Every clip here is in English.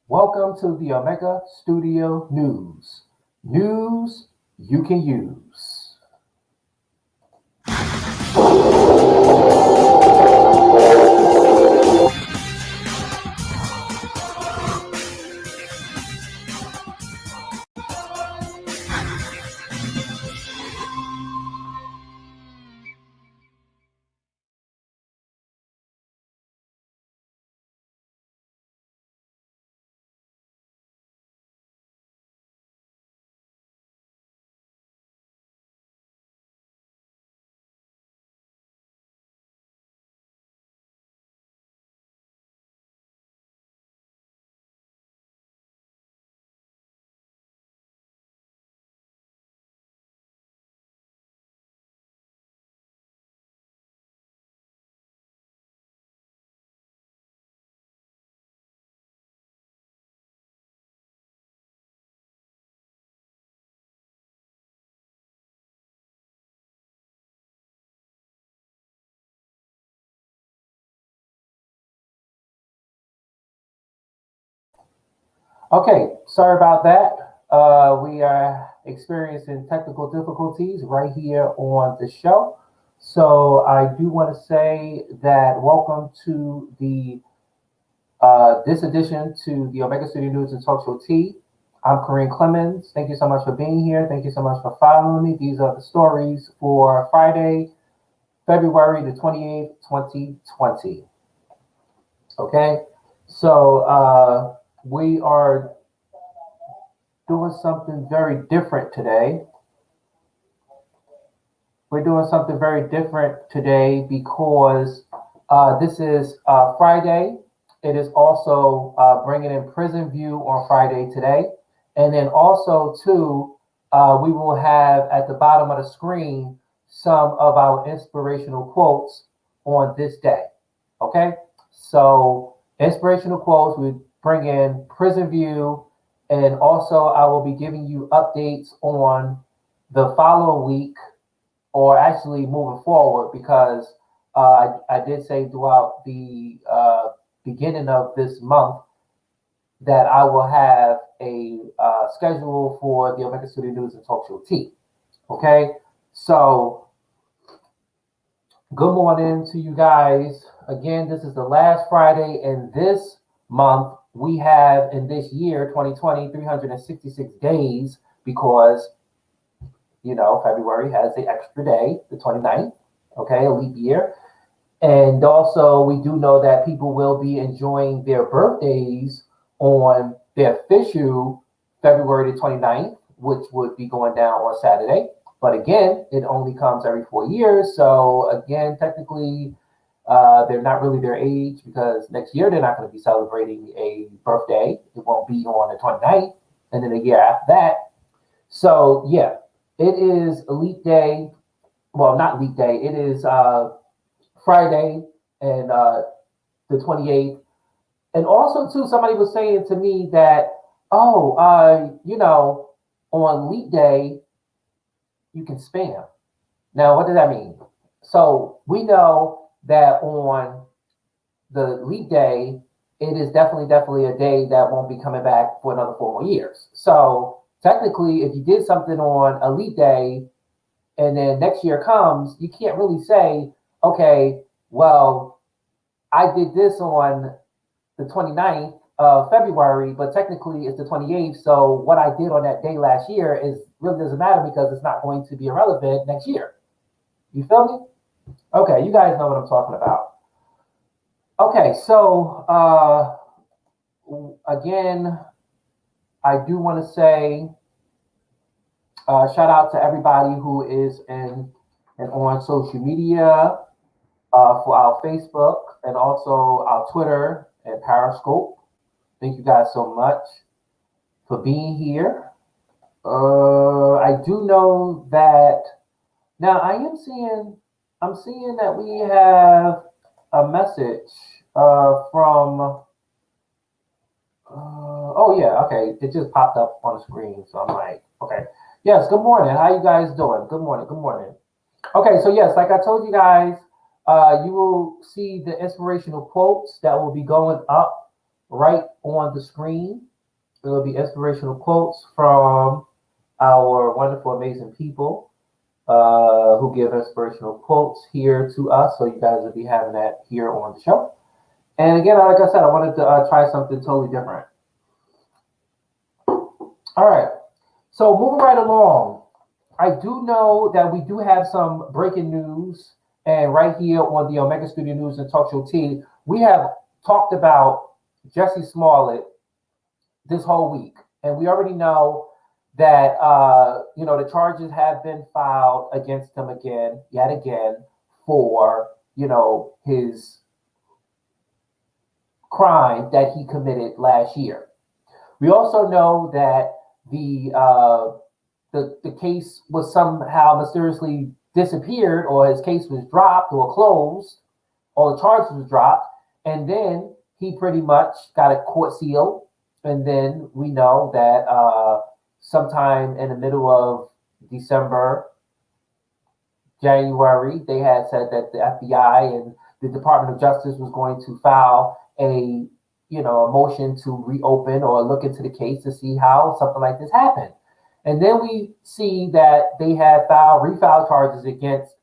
Welcome to the Omega Studio News. News you can use. Okay, sorry about that. We are experiencing technical difficulties right here on the show. So I do want to say that welcome to the this edition to the Omega Studio News and Talk Show T. I'm Kareem Clemens. Thank you so much for being here. Thank you so much for following me. These are the stories for Friday, February the 28th, 2020. Okay, so we are doing something very different today. We're doing something very different today because this is Friday. It is also bringing in Prison View on Friday today. And then also, too, we will have at the bottom of the screen some of our inspirational quotes on this day. Okay? So, inspirational quotes, we bring in Prison View, and also I will be giving you updates on the following week or actually moving forward because I did say throughout the beginning of this month that I will have a schedule for the Omega Studio News and Talk Show T. Okay, so good morning to you guys. Again, this is the last Friday in this month. We have in this year, 2020, 366 days because February has the extra day, the 29th, okay, a leap year. And also, we do know that people will be enjoying their birthdays on their official February the 29th, which would be going down on Saturday. But again, it only comes every 4 years. So again, technically, they're not really their age because next year they're not going to be celebrating a birthday. It won't be on the 29th. And then a year after that. So yeah, it is Elite Day. Well, not Elite Day. It is Friday and the 28th. And also, too, somebody was saying to me that, oh, on Elite Day, you can spam. Now, what does that mean? So we know that on the Elite Day, it is definitely a day that won't be coming back for another 4 more years. So technically, if you did something on Elite Day and then next year comes, you can't really say, okay, well, I did this on the 29th of February, but technically it's the 28th. So what I did on that day last year is really doesn't matter because it's not going to be irrelevant next year. You feel me? Okay, you guys know what I'm talking about. Okay, so again, I do want to say shout out to everybody who is in and on social media for our Facebook and also our Twitter and Periscope. Thank you guys so much for being here. I do know that now I'm seeing that we have a message from oh yeah, okay. It just popped up on the screen, so I'm like, okay. Yes, good morning. How you guys doing? Good morning. Good morning. Okay, so yes, like I told you guys, you will see the inspirational quotes that will be going up right on the screen. It will be inspirational quotes from our wonderful, amazing people who give inspirational quotes here to us. So you guys will be having that here on the show. And again, like I said, I wanted to try something totally different. All right. So moving right along, I do know that we do have some breaking news. And right here on the Omega Studio News and Talk Show T, we have talked about Jussie Smollett this whole week. And we already know that, the charges have been filed against him yet again, for, his crime that he committed last year. We also know that the case was somehow mysteriously disappeared, or his case was dropped or closed, or the charges was dropped, and then he pretty much got a court seal. And then we know that sometime in the middle of December, January, they had said that the FBI and the Department of Justice was going to file a motion to reopen or look into the case to see how something like this happened. And then we see that they have refiled charges against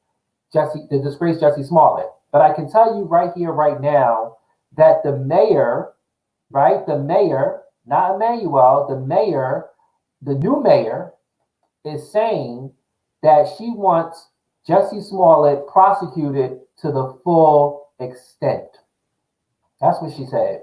the disgraced Jussie Smollett. But I can tell you right here, right now, that the mayor, not Emmanuel, the new mayor, is saying that she wants Jussie Smollett prosecuted to the full extent. That's what she said.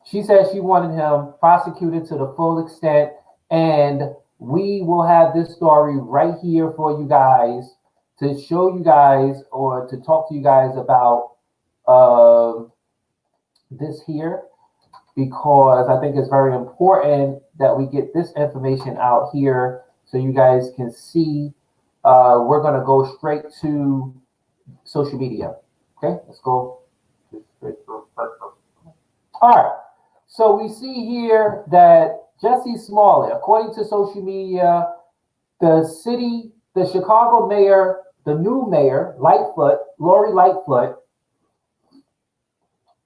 She said she wanted him prosecuted to the full extent, and we will have this story right here for you guys to show you guys or to talk to you guys about this here, because I think it's very important that we get this information out here so you guys can see. We're going to go straight to social media. Okay, let's go. All right. So we see here that Jussie Smollett, according to social media, the Chicago mayor, the new mayor, Lori Lightfoot,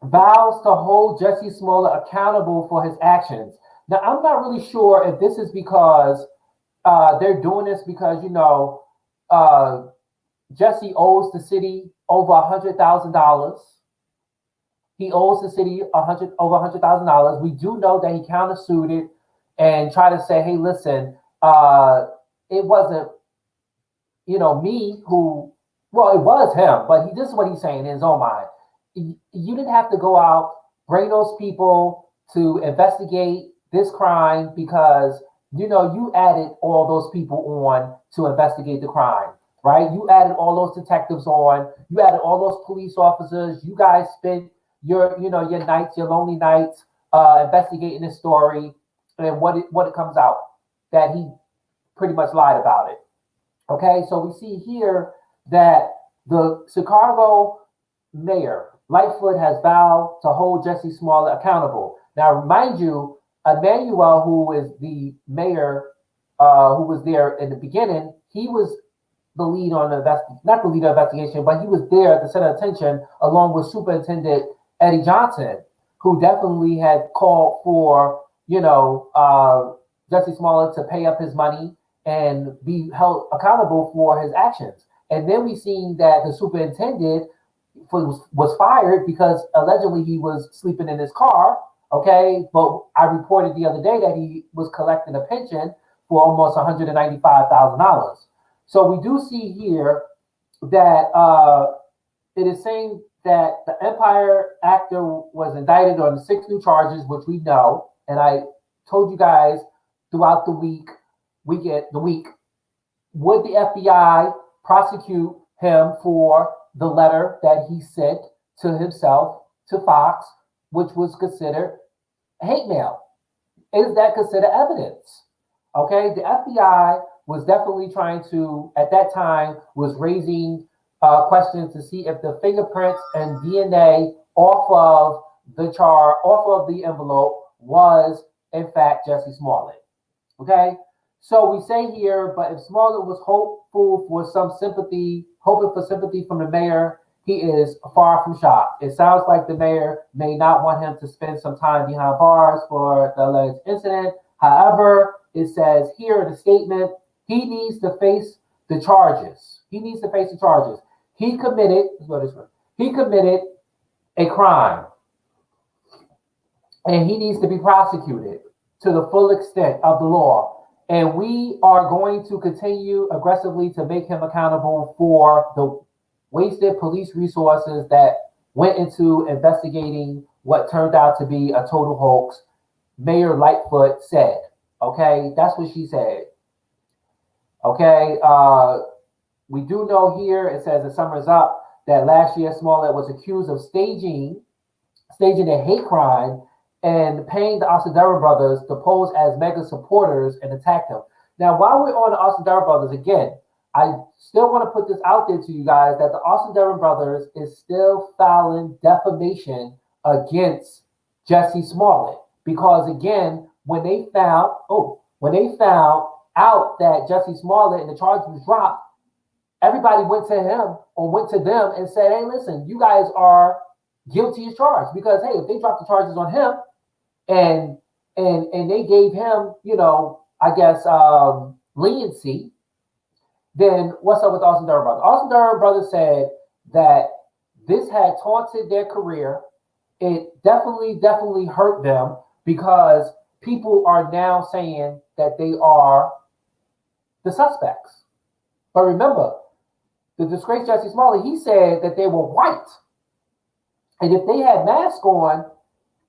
vows to hold Jussie Smollett accountable for his actions. Now, I'm not really sure if this is because they're doing this because, Jussie owes the city over $100,000. He owes the city over $100,000. We do know that he countersued it and tried to say, hey, listen, it wasn't, me who, well, it was him, but this is what he's saying in his own mind. You didn't have to go out, bring those people to investigate this crime because, you added all those people on to investigate the crime, right? You added all those detectives on, you added all those police officers. You guys spent your nights, your lonely nights, investigating this story, and what it comes out that he pretty much lied about it. Okay, so we see here that the Chicago mayor Lightfoot has vowed to hold Jussie Smollett accountable. Now, remind you, Emmanuel, who is the mayor, who was there in the beginning, he was the lead on not the lead on investigation, but he was there to set attention along with Superintendent Eddie Johnson, who definitely had called for, Jussie Smollett to pay up his money and be held accountable for his actions. And then we seen that the superintendent was fired because allegedly he was sleeping in his car. Okay, but I reported the other day that he was collecting a pension for almost $195,000. So we do see here that it is saying that the Empire actor was indicted on 6 new charges, which we know. And I told you guys throughout the week, would the FBI prosecute him for the letter that he sent to himself, to Fox, which was considered hate mail? Is that considered evidence? Okay, the FBI was definitely trying to, at that time, was raising questions to see if the fingerprints and DNA off of the envelope was in fact Jussie Smollett. Okay, so we say here, but if Smollett was hoping for sympathy from the mayor, he is far from shocked. It sounds like the mayor may not want him to spend some time behind bars for the alleged incident. However, it says here in the statement, he needs to face the charges. He needs to face the charges. He committed, he committed a crime, and he needs to be prosecuted to the full extent of the law. And we are going to continue aggressively to make him accountable for the wasted police resources that went into investigating what turned out to be a total hoax. Mayor Lightfoot said, okay, that's what she said. Okay, we do know here, it says, it summers up that last year Smollett was accused of staging a hate crime and paying the Osundairo brothers to pose as mega supporters and attack them. Now, while we're on the Osundairo brothers, again, I still want to put this out there to you guys that the Osundairo brothers is still filing defamation against Jussie Smollett. Because again, when they found out that Jussie Smollett and the charge was dropped, everybody went to him or went to them and said, hey, listen, you guys are guilty as charged. Because hey, if they dropped the charges on him and they gave him, I guess leniency, then what's up with the Osundairo brothers? Osundairo brothers said that this had taunted their career. It definitely hurt them because people are now saying that they are the suspects. But remember, the disgraced Jussie Smollett, he said that they were white. And if they had masks on,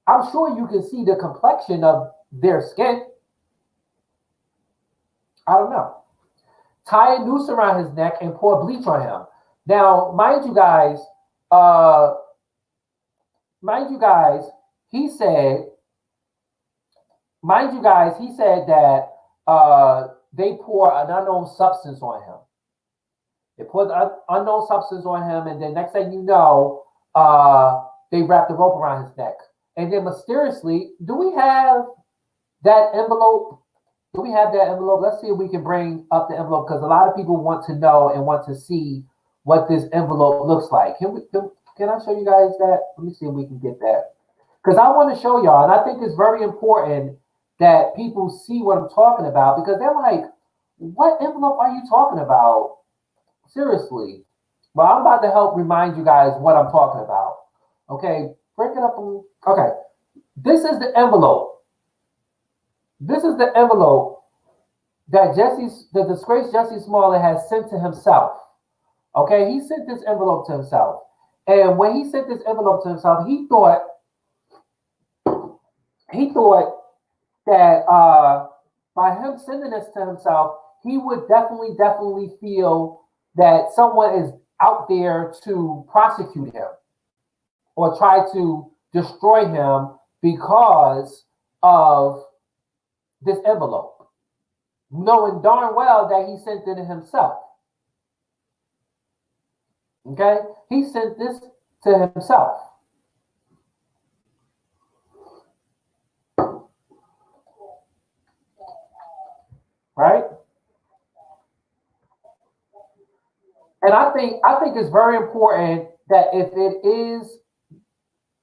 I'm sure you can see the complexion of their skin. I don't know. Tie a noose around his neck and pour bleach on him. Now, mind you guys, he said that they pour an unknown substance on him. They put an unknown substance on him, and then next thing you know, they wrap the rope around his neck. And then mysteriously, do we have that envelope? Let's see if we can bring up the envelope, because a lot of people want to know and want to see what this envelope looks like. Can I show you guys that? Let me see if we can get that. Because I want to show y'all, and I think it's very important that people see what I'm talking about, because they're like, what envelope are you talking about? Seriously. Well, I'm about to help remind you guys what I'm talking about. Okay, break it up. Okay, this is the envelope. This is the envelope that the disgraced Jussie Smollett has sent to himself. Okay, he sent this envelope to himself. And when he sent this envelope to himself, he thought that by him sending this to himself, he would definitely feel that someone is out there to prosecute him or try to destroy him because of this envelope, knowing darn well that he sent it himself. Okay, he sent this to himself. Right? And I think it's very important that if it is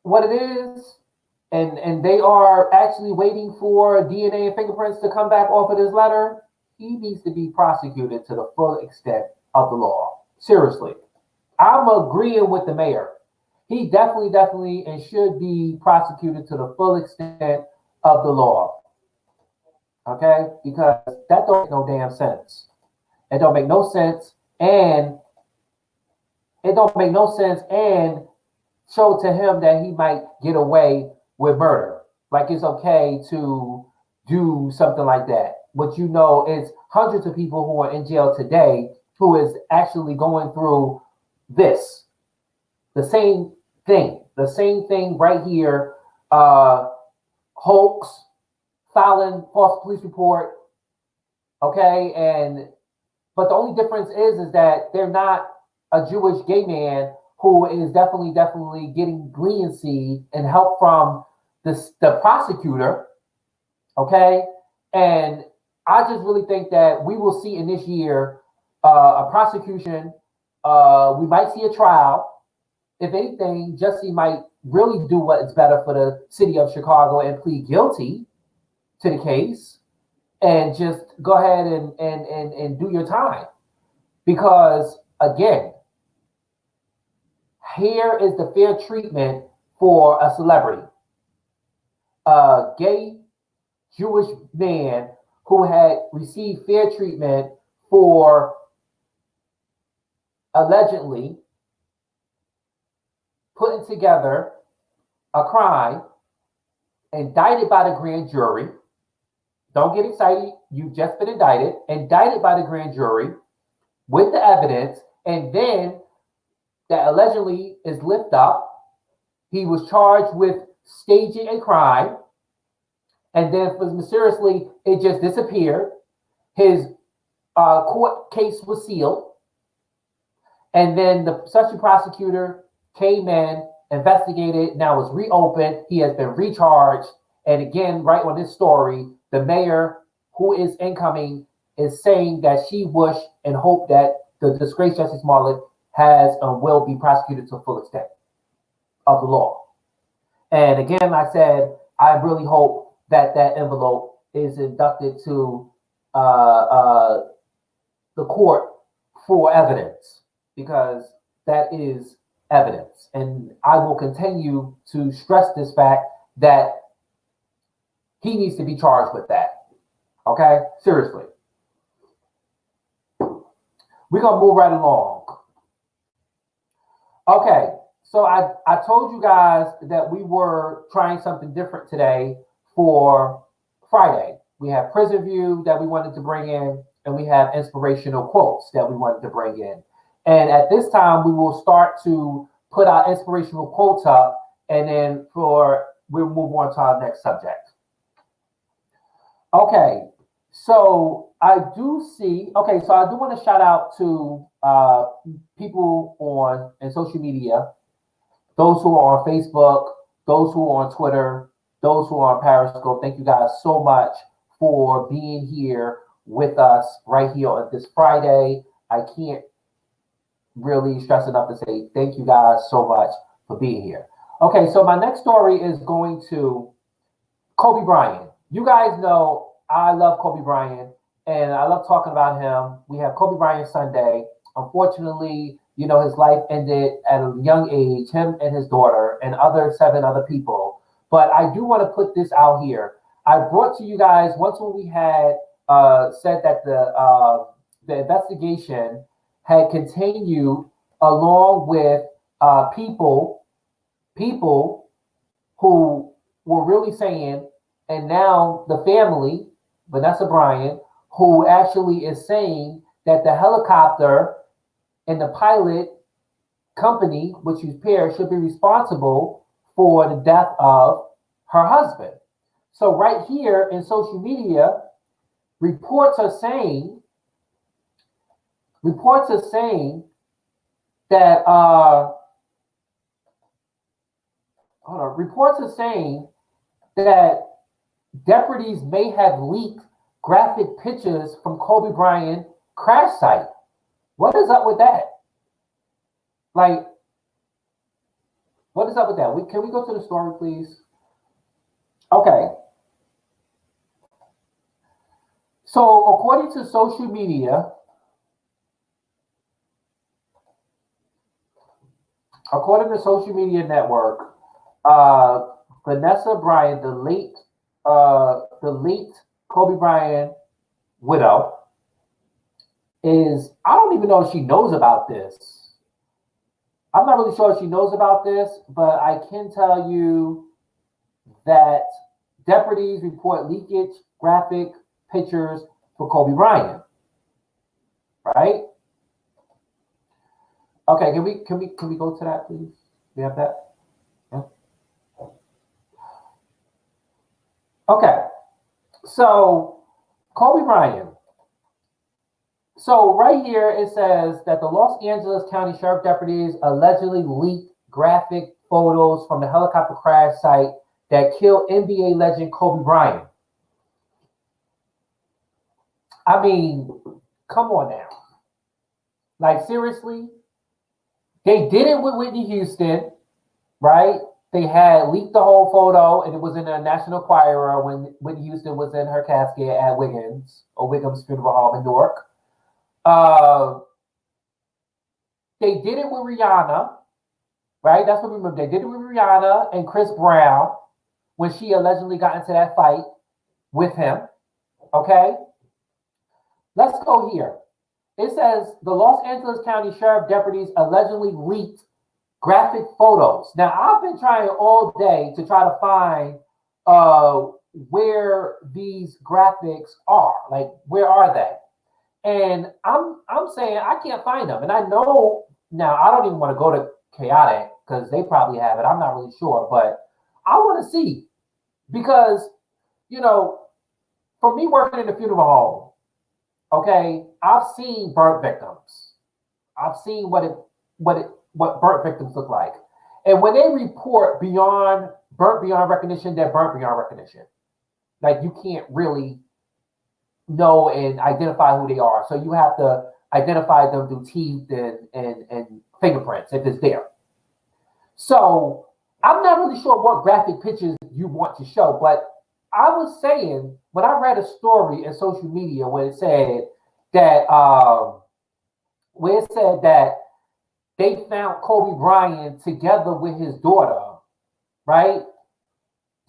what it is, and they are actually waiting for DNA and fingerprints to come back off of this letter, he needs to be prosecuted to the full extent of the law. Seriously. I'm agreeing with the mayor. He definitely and should be prosecuted to the full extent of the law. Okay? Because that don't make no damn sense. It don't make no sense, and show to him that he might get away with murder. Like it's okay to do something like that. But it's hundreds of people who are in jail today who is actually going through this. The same thing right here. Hoax, filing false police report. Okay, but the only difference is that they're not a Jewish gay man who is definitely getting leniency and help from the prosecutor. Okay, and I just really think that we will see in this year a prosecution. We might see a trial. if anything, Jussie might really do what is better for the city of Chicago and plead guilty to the case and just go ahead and do your time. Because again, here is the fair treatment for a celebrity. A gay Jewish man who had received fair treatment for allegedly putting together a crime, indicted by the grand jury. Don't get excited. You've just been indicted by the grand jury with the evidence, and then that allegedly is lifted up. He was charged with staging a crime, and then mysteriously it just disappeared. His court case was sealed, and then the special prosecutor came in, investigated, now it's reopened. He has been recharged. And again, right on this story, the mayor who is incoming is saying that she wished and hoped that the disgraced Jussie Smollett has and will be prosecuted to the full extent of the law. And again, I said, I really hope that that envelope is inducted to the court for evidence, because that is evidence. And I will continue to stress this fact that he needs to be charged with that. Okay? Seriously. We're going to move right along. Okay. So I told you guys that we were trying something different today for Friday. We have Prison View that we wanted to bring in, and we have inspirational quotes that we wanted to bring in. And at this time, we will start to put our inspirational quotes up, and then we'll move on to our next subject. Okay, so I do want to shout out to people in social media, those who are on Facebook, those who are on Twitter, those who are on Periscope. Thank you guys so much for being here with us right here on this Friday. I can't really stress enough to say thank you guys so much for being here. Okay, so my next story is going to Kobe Bryant. You guys know I love Kobe Bryant and I love talking about him. We have Kobe Bryant Sunday. Unfortunately, his life ended at a young age, him and his daughter and 7 other people. But I do want to put this out here. I brought to you guys once when we had said that the investigation had continued along with people who were really saying, and now the family, Vanessa Bryant, who actually is saying that the helicopter and the pilot company, which is Pear, should be responsible for the death of her husband. So right here in social media, reports are saying that deputies may have leaked graphic pictures from Kobe Bryant crash site. What is up with that? Like, what is up with that? Can we go to the story, please? Okay. So according to social media, network, Vanessa Bryant, the late Kobe Bryant widow, I don't even know if she knows about this. I'm not really sure if she knows about this, but I can tell you that deputies report leakage graphic pictures for Kobe Bryant. Right? Okay, can we go to that, please? We have that? Yeah. Okay. So Kobe Bryant. So right here it says that the Los Angeles County Sheriff deputies allegedly leaked graphic photos from the helicopter crash site that killed NBA legend Kobe Bryant. I mean, come on now. Like, seriously? They did it with Whitney Houston, right? They had leaked the whole photo, and it was in a National Enquirer when Whitney Houston was in her casket at Wiggum's Funeral Home in Newark. They did it with Rihanna, right? That's what we remember. They did it with Rihanna and Chris Brown when she allegedly got into that fight with him. Okay? Let's go here. It says the Los Angeles County Sheriff deputies allegedly leaked graphic photos. Now, I've been trying all day to try to find where these graphics are. Like, where are they? And I'm saying I can't find them. And I know now I don't even want to go to Chaotic because they probably have it. I'm not really sure, but I want to see because, you know, for me working in the funeral home, okay, I've seen burnt victims. I've seen what burnt victims look like. And when they report burnt beyond recognition, they're burnt beyond recognition. Like you can't really know and identify who they are. So you have to identify them through teeth and fingerprints if it's there. So I'm not really sure what graphic pictures you want to show, but I was saying when I read a story in social media where it said that they found Kobe Bryant together with his daughter, right?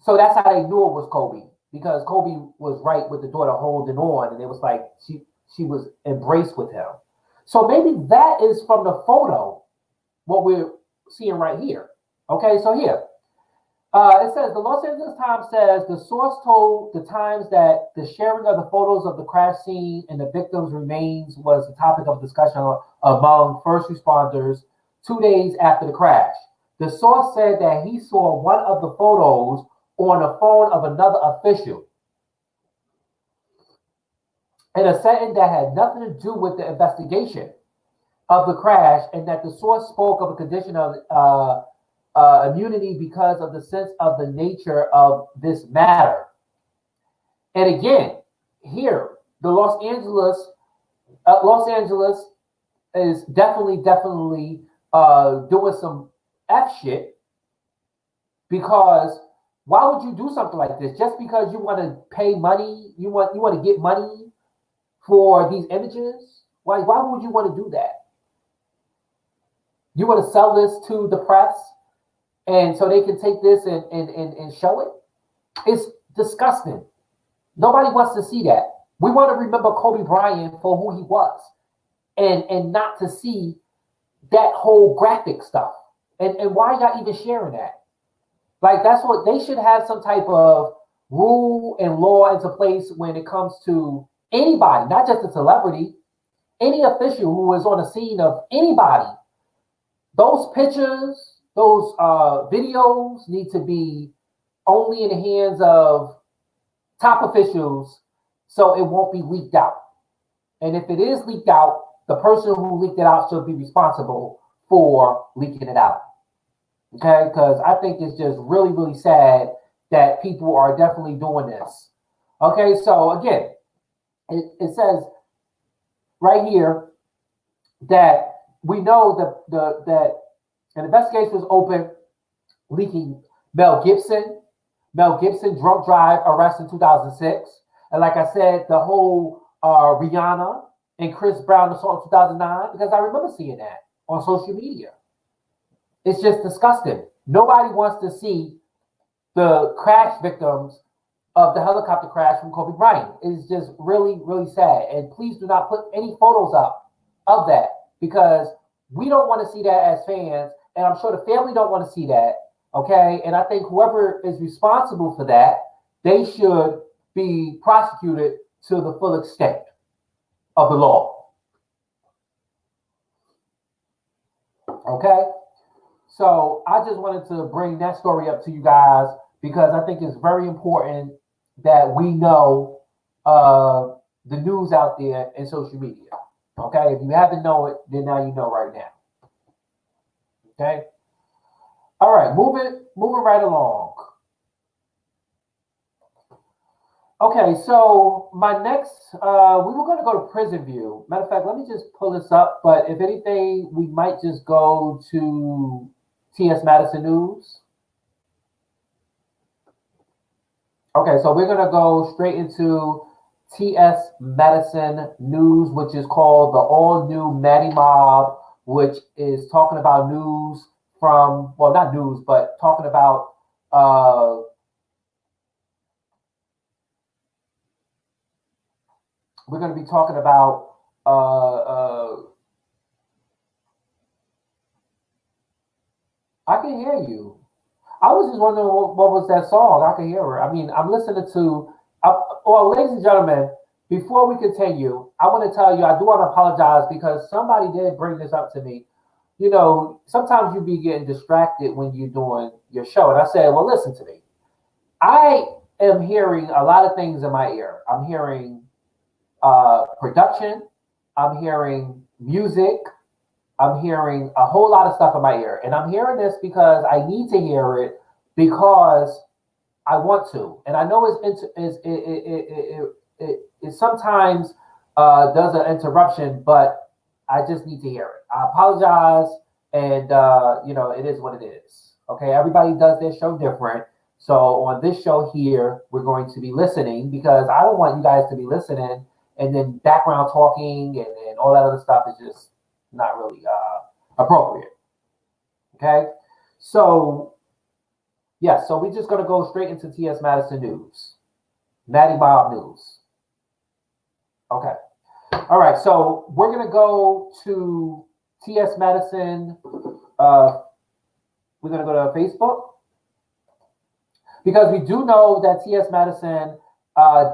So that's how they knew it was Kobe, because Kobe was right with the daughter holding on, and it was like she was embraced with him. So maybe that is from the photo, what we're seeing right here. Okay, so here. It says the Los Angeles Times says the source told the Times that the sharing of the photos of the crash scene and the victims' remains was the topic of discussion among first responders 2 days after the crash. The source said that he saw one of the photos on the phone of another official in a setting that had nothing to do with the investigation of the crash, and that the source spoke of a condition of immunity because of the sense of the nature of this matter. And again, here, the Los Angeles is definitely doing some F shit, because why would you do something like this? Just because you want to pay money, you want to get money for these images? Why would you want to do that? You want to sell this to the press and so they can take this and show it? It's disgusting. Nobody wants to see that. We want to remember Kobe Bryant for who he was, and not to see that whole graphic stuff. And why y'all even sharing that? Like, that's what they should have, some type of rule and law into place when it comes to anybody, not just a celebrity, any official who is on the scene of anybody. Those pictures, those videos need to be only in the hands of top officials so it won't be leaked out. And if it is leaked out, the person who leaked it out should be responsible for leaking it out. Okay, because I think it's just really, really sad that people are definitely doing this. Okay, so again, it says right here that we know that an investigation was open leaking Mel Gibson drunk drive arrest in 2006. And like I said, the whole Rihanna and Chris Brown assault in 2009, because I remember seeing that on social media. It's just disgusting. Nobody wants to see the crash victims of the helicopter crash from Kobe Bryant. It's just really, really sad. And please do not put any photos up of that, because we don't want to see that as fans. And I'm sure the family don't want to see that. Okay. And I think whoever is responsible for that, they should be prosecuted to the full extent of the law. Okay. So I just wanted to bring that story up to you guys, because I think it's very important that we know the news out there in social media. Okay. If you haven't known it, then now you know right now. Okay. All right. Moving right along. Okay, so my next, we were going to go to Prison View. Matter of fact, let me just pull this up. But if anything, we might just go to T.S. Madison News. Okay, so we're going to go straight into T.S. Madison News, which is called the All New Maddie Mob, which is talking about news from, well, not news, but talking about uh, we're going to be talking about I can hear you. I was just wondering what was that song. I can hear her. I mean, I'm listening to. Well, ladies and gentlemen, before we continue, I want to tell you I do want to apologize because somebody did bring this up to me. You know, sometimes you be getting distracted when you're doing your show, and I said, well, listen to me. I am hearing a lot of things in my ear. I'm hearing production. I'm hearing music. I'm hearing a whole lot of stuff in my ear. And I'm hearing this because I need to hear it because I want to. And I know it sometimes does an interruption, but I just need to hear it. I apologize. And, it is what it is. Okay. Everybody does their show different. So on this show here, we're going to be listening because I don't want you guys to be listening and then background talking and all that other stuff is just not really appropriate. Okay, so yeah, so we're just gonna go straight into T.S. Madison News, Maddie Mob News. Okay, all right, so we're gonna go to T.S. Madison. We're gonna go to Facebook because we do know that T.S. Madison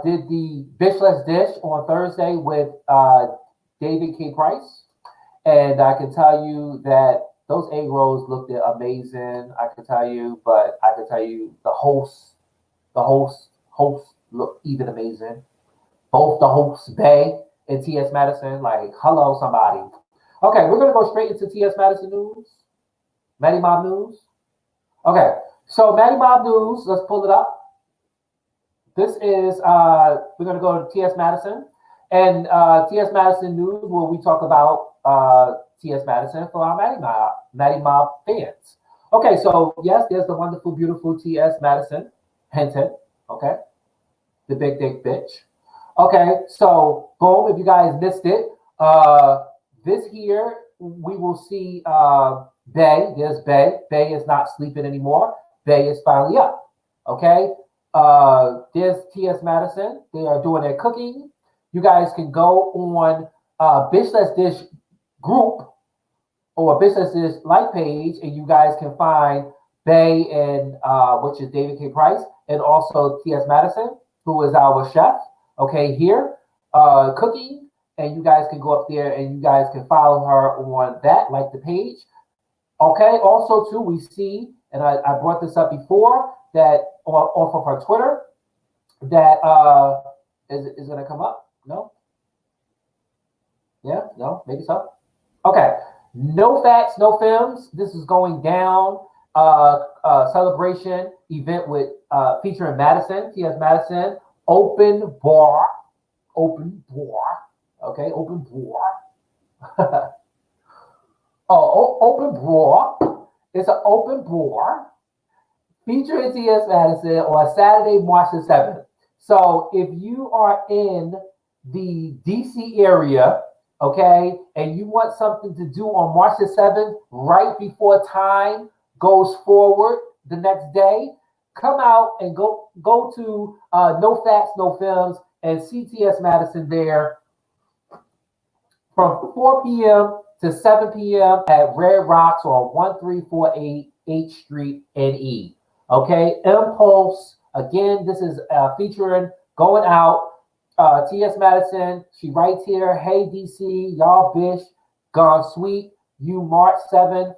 did the Bitchless Dish on Thursday with David K. Price. And I can tell you that those egg rolls looked amazing. I can tell you, but I can tell you the hosts look even amazing. Both the hosts, Bay and T.S. Madison, like, hello, somebody. Okay, we're gonna go straight into T.S. Madison News, Maddie Mob News. Okay, so Maddie Mob News, let's pull it up. This is we're gonna go to T.S. Madison. And T.S. Madison News, where we talk about T.S. Madison for our Maddie Mob fans. Okay, so yes, there's the wonderful, beautiful T.S. Madison Hinton. Okay, the big dick bitch. Okay, so boom, if you guys missed it, this here we will see Bay. There's Bay. Bay is not sleeping anymore. Bay is finally up. Okay, there's T.S. Madison. They are doing their cooking. You guys can go on Bitchless Dish group or Bitchless Dish like page, and you guys can find Bay and which is David K. Price, and also T.S. Madison, who is our chef. Okay, here cooking, and you guys can go up there and you guys can follow her on that, like the page. Okay, also too, we see, and I brought this up before that off of her Twitter that is going to come up. No? Yeah? No? Maybe so? Okay. No facts, no films. This is going down. Celebration event with featuring Madison, T.S. Madison, open bar. Open bar. Okay, open bar. Open bar. It's an open bar featuring T.S. Madison on Saturday, March the 7th. So if you are in the DC area, okay, and you want something to do on March the 7th, right before time goes forward the next day, come out and go to No Facts, No Films and CTS Madison there from 4 p.m. to 7 p.m. at Red Rocks on 1348 H Street NE. Okay, Impulse. Again, this is featuring going out. T.S. Madison, she writes here, hey DC, y'all bitch, gone sweet. You March 7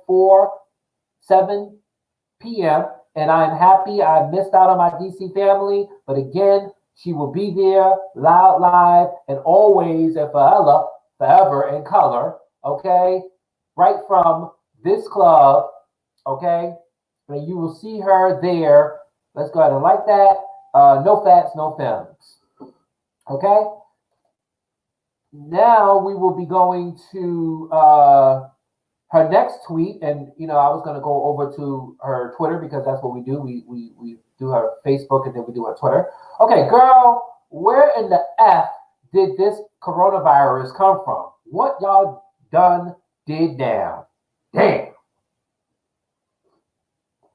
p.m. And I'm happy I missed out on my DC family. But again, she will be there, loud, live, and always and forever in color. Okay, right from this club. Okay, and you will see her there. Let's go ahead and like that. no fats, no films. Okay. Now we will be going to her next tweet, and I was going to go over to her Twitter because that's what we do. We do her Facebook and then we do her Twitter. Okay, girl, where in the F did this coronavirus come from? What y'all done did now? Damn.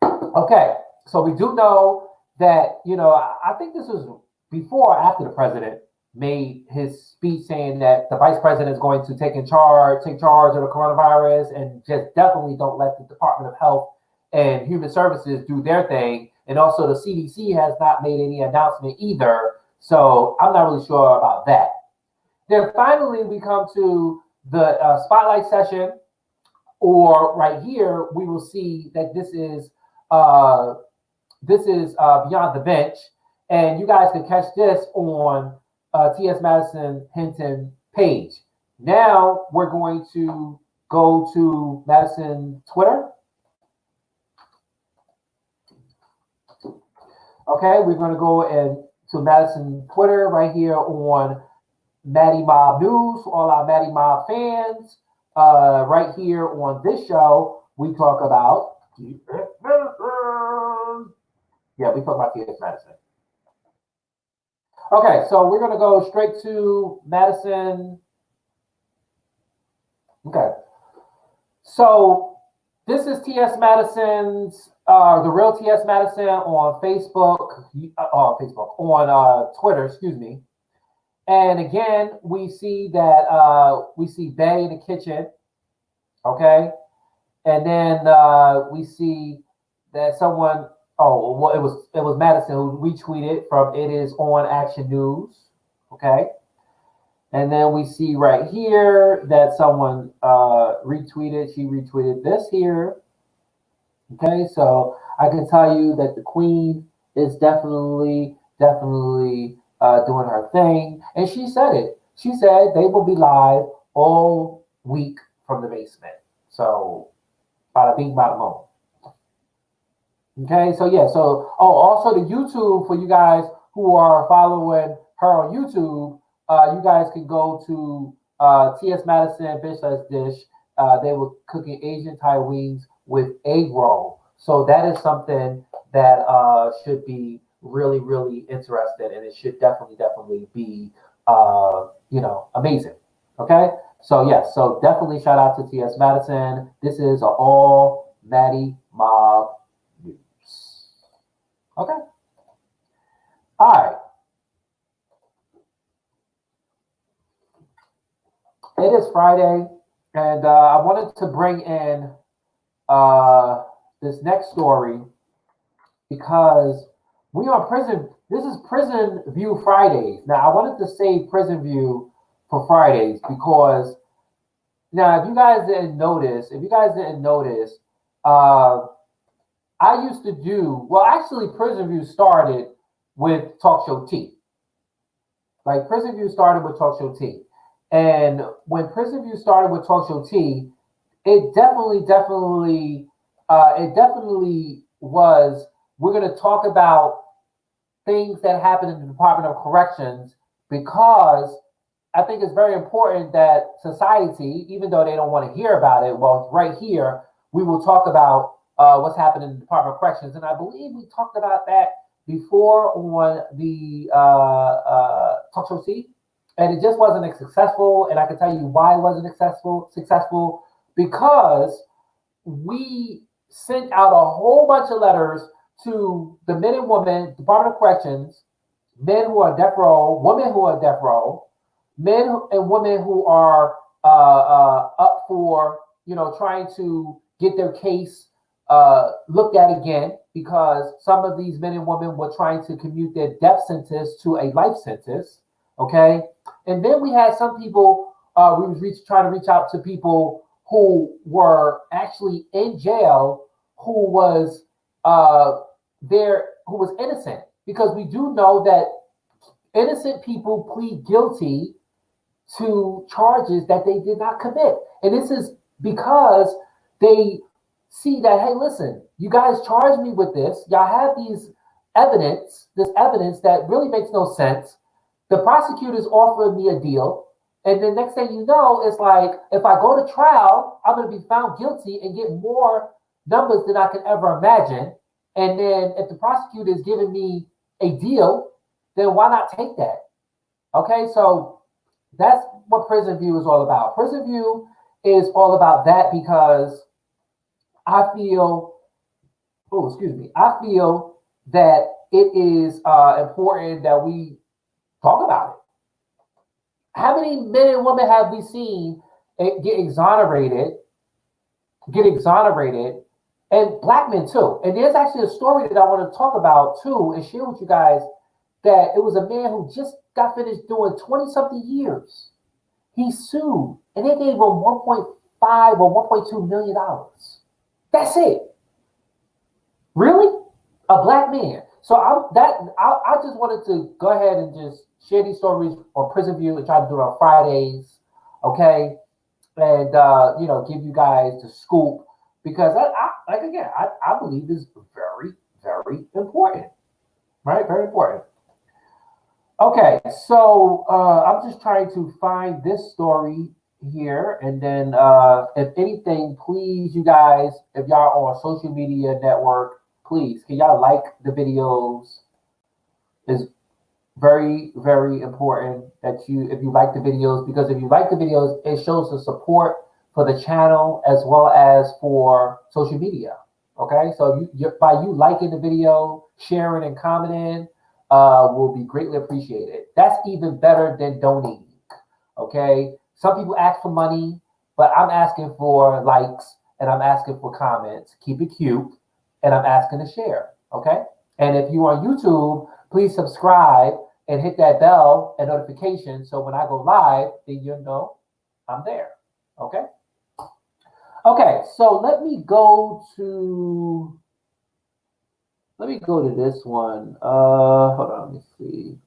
Okay, so we do know that, I think this was before or after the president made his speech saying that the vice president is going to take charge of the coronavirus and just definitely don't let the Department of Health and Human Services do their thing. And also the CDC has not made any announcement either. So I'm not really sure about that. Then finally, we come to the spotlight session, or right here, we will see that this is Beyond the Bench. And you guys can catch this on T.S. Madison Hinton page. Now we're going to go to Madison Twitter. Okay, we're going to go to Madison Twitter right here on Maddie Mob News for all our Maddie Mob fans. Right here on this show, we talk about T.S. Madison. Yeah, we talk about T.S. Madison. Okay, so we're going to go straight to Madison. Okay. So this is T.S. Madison's, the real T.S. Madison on Facebook, on Twitter, excuse me. And again, we see that, we see Bay in the kitchen, okay? And then we see that someone, well, it was Madison who retweeted from It Is On Action News, okay? And then we see right here that someone retweeted. She retweeted this here, okay? So I can tell you that the Queen is definitely doing her thing. And she said it. She said they will be live all week from the basement. So bada bing, bada boom. Okay, so yeah, also the YouTube for you guys who are following her on YouTube, you guys can go to T.S. Madison Bitch Let's Dish. They were cooking Asian Thai wings with egg roll. So that is something that should be really, really interesting, and it should definitely be amazing. Okay, so yes, so definitely shout out to T.S. Madison. This is all Maddie Mob News. Okay. All right. It is Friday, and I wanted to bring in this next story because we are Prison. This is Prison View Fridays. Now, I wanted to save Prison View for Fridays because now, if you guys didn't notice, I used to do, well, actually, Prison View started with Talk Show T. Like, Prison View started with Talk Show T. And when Prison View started with Talk Show T, it definitely was, we're going to talk about things that happen in the Department of Corrections, because I think it's very important that society, even though they don't want to hear about it, well, right here, we will talk about what's happening in the Department of Corrections. And I believe we talked about that before on the Talk Show T, and it just wasn't successful. And I can tell you why it wasn't successful, because we sent out a whole bunch of letters to the men and women, Department of Corrections, men who are death row, women who are death row, men and women who are up for, trying to get their case looked at again, because some of these men and women were trying to commute their death sentence to a life sentence, okay? And then we had some people, we was trying to reach out to people who were actually in jail, who was who was innocent, because we do know that innocent people plead guilty to charges that they did not commit. And this is because they see that, hey, listen, you guys charged me with this. Y'all have these this evidence that really makes no sense. The prosecutors offered me a deal. And the next thing you know, it's like, if I go to trial, I'm going to be found guilty and get more numbers than I can ever imagine. And then if the prosecutor is giving me a deal, then why not take that? Okay, so that's what Prison View is all about. Prison View is all about that because I feel, I feel that it is important that we talk about it. How many men and women have we seen get exonerated, and black men too? And there's actually a story that I want to talk about too and share with you guys that it was a man who just got finished doing 20 something years. He sued and they gave him 1.5 or 1.2 million dollars. That's it. Really? A black man. So I just wanted to go ahead and just share these stories on Prison View and try to do it on Fridays, okay? And give you guys the scoop because I believe it's very, very important, right? Very important. Okay, so I'm just trying to find this story here, and then if anything, please, you guys, if y'all are on social media network, please, can y'all like the videos? It's very, very important that if you like the videos, because if you like the videos, it shows the support for the channel as well as for social media. Okay, so by you liking the video, sharing and commenting, will be greatly appreciated. That's even better than donating. Okay, some people ask for money, but I'm asking for likes and I'm asking for comments. Keep it cute, and I'm asking to share. Okay, and if you are on YouTube, please subscribe and hit that bell and notification so when I go live, then you know I'm there. Okay. Okay, so let me go to this one. Hold on, let me see.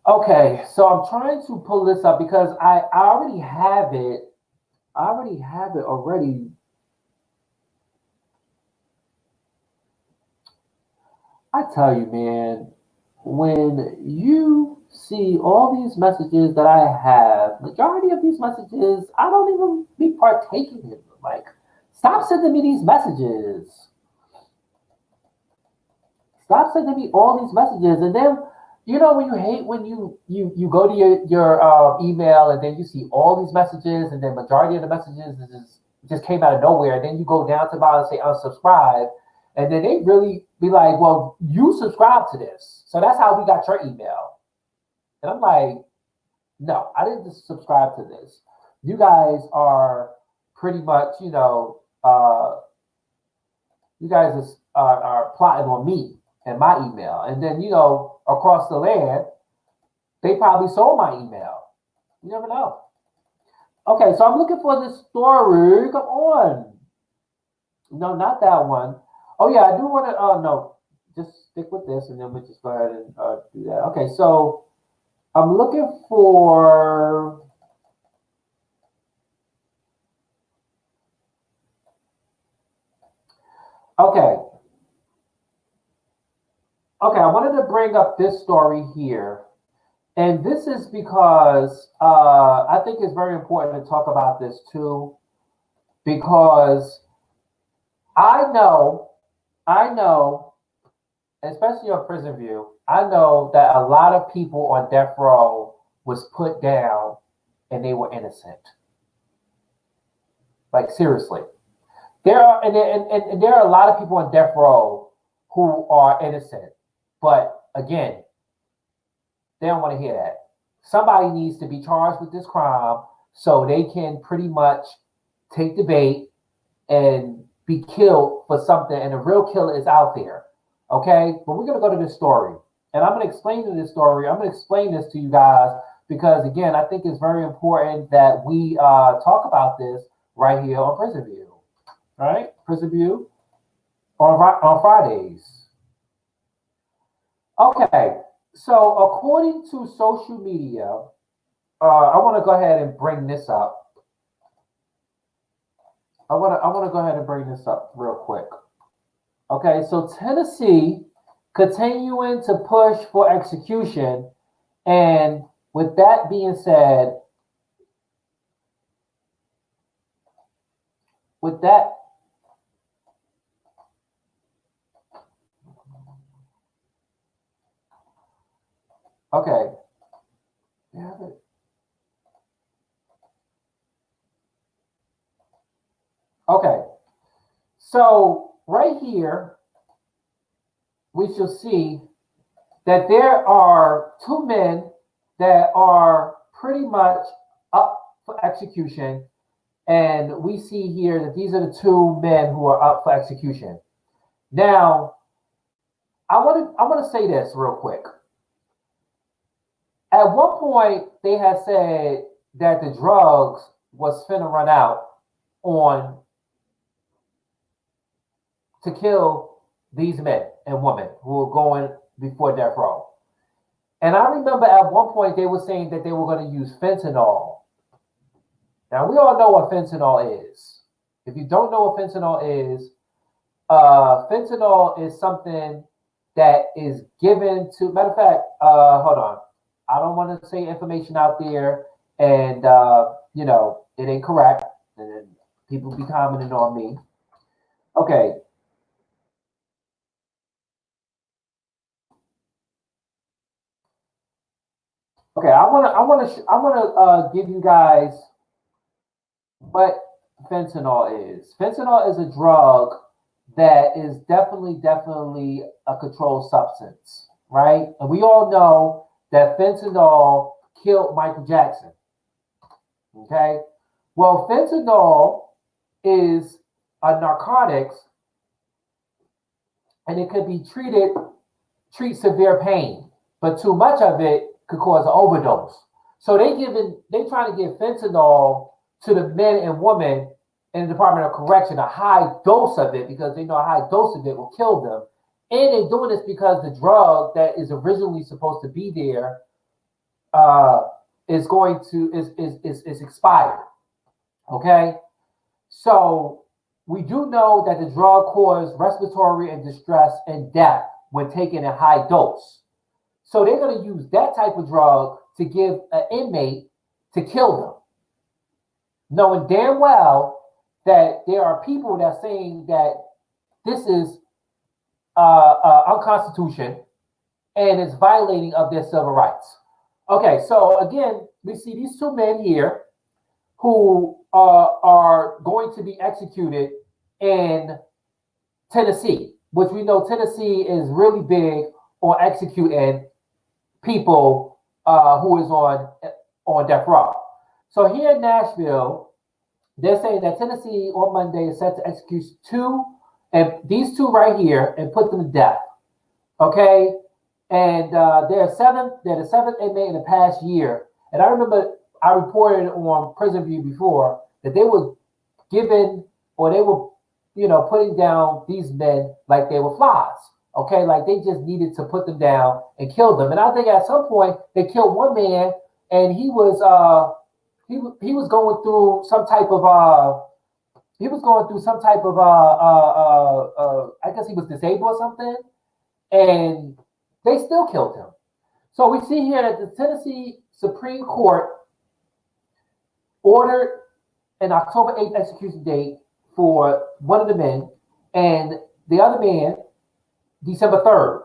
Okay, so I'm trying to pull this up because I already have it. I already have it already. I tell you, man, when you see all these messages that I have, majority of these messages, I don't even be partaking in them. Like, stop sending me these messages. Stop sending me all these messages. And then, when you hate when you go to your email and then you see all these messages and then majority of the messages just came out of nowhere. And then you go down to the bottom and say unsubscribe. And then they really be like, well, you subscribe to this. So that's how we got your email. And I'm like, no, I didn't just subscribe to this. You guys are pretty much, you guys are plotting on me and my email. And then, across the land, they probably sold my email. You never know. Okay, so I'm looking for this story. Come on. No, not that one. Oh, yeah, I do want to, no, just stick with this and then we'll just go ahead and do that. Okay, so I'm looking for, okay, I wanted to bring up this story here. And this is because I think it's very important to talk about this too, because I know, especially on Prison View, I know that a lot of people on death row was put down and they were innocent. Like, seriously. There are and there are a lot of people on death row who are innocent. But again, they don't want to hear that. Somebody needs to be charged with this crime so they can pretty much take the bait and be killed for something, and the real killer is out there. Okay, but we're gonna go to this story, and I'm gonna explain to this story. I'm gonna explain this to you guys because, again, I think it's very important that we talk about this right here on Prison View. All right, Prison View on Fridays. Okay, so according to social media, I want to go ahead and bring this up. I want to go ahead and bring this up real quick. Okay, so Tennessee continuing to push for execution, and with that being said, with that, okay, okay. So right here, we shall see that there are two men that are pretty much up for execution. And we see here that these are the two men who are up for execution. Now, I want to say this real quick. At one point, they had said that the drugs was finna run out on to kill these men and women who were going before death row. And I remember at one point they were saying that they were going to use fentanyl. Now we all know what fentanyl is. If you don't know what fentanyl is something that is given to. Matter of fact, hold on. I don't want to say information out there, and it ain't correct, and then people be commenting on me. Okay. Okay, I want to give you guys what fentanyl is. Fentanyl is a drug that is definitely a controlled substance, right? And we all know that fentanyl killed Michael Jackson. Okay, well, fentanyl is a narcotics, and it could be treat severe pain, but too much of it could cause an overdose. So they trying to give fentanyl to the men and women in the Department of Correction, a high dose of it, because they know a high dose of it will kill them. And they're doing this because the drug that is originally supposed to be there is expired. Okay, so we do know that the drug causes respiratory and distress and death when taken at high dose. So they're going to use that type of drug to give an inmate to kill them, knowing damn well that there are people that are saying that this is unconstitutional and it's violating of their civil rights. Okay, so again, we see these two men here who are going to be executed in Tennessee, which we know Tennessee is really big on executing people who is on death row. So here in Nashville, they're saying that Tennessee on Monday is set to execute these two right here and put them to death. Okay, and they're the seventh inmate in the past year. And I remember I reported on Prison View before that they were putting down these men like they were flies. Okay, like they just needed to put them down and kill them. And I think at some point they killed one man, and he was going through some type of I guess he was disabled or something, and they still killed him. So we see here that the Tennessee Supreme Court ordered an October 8th execution date for one of the men, and the other man December 3rd.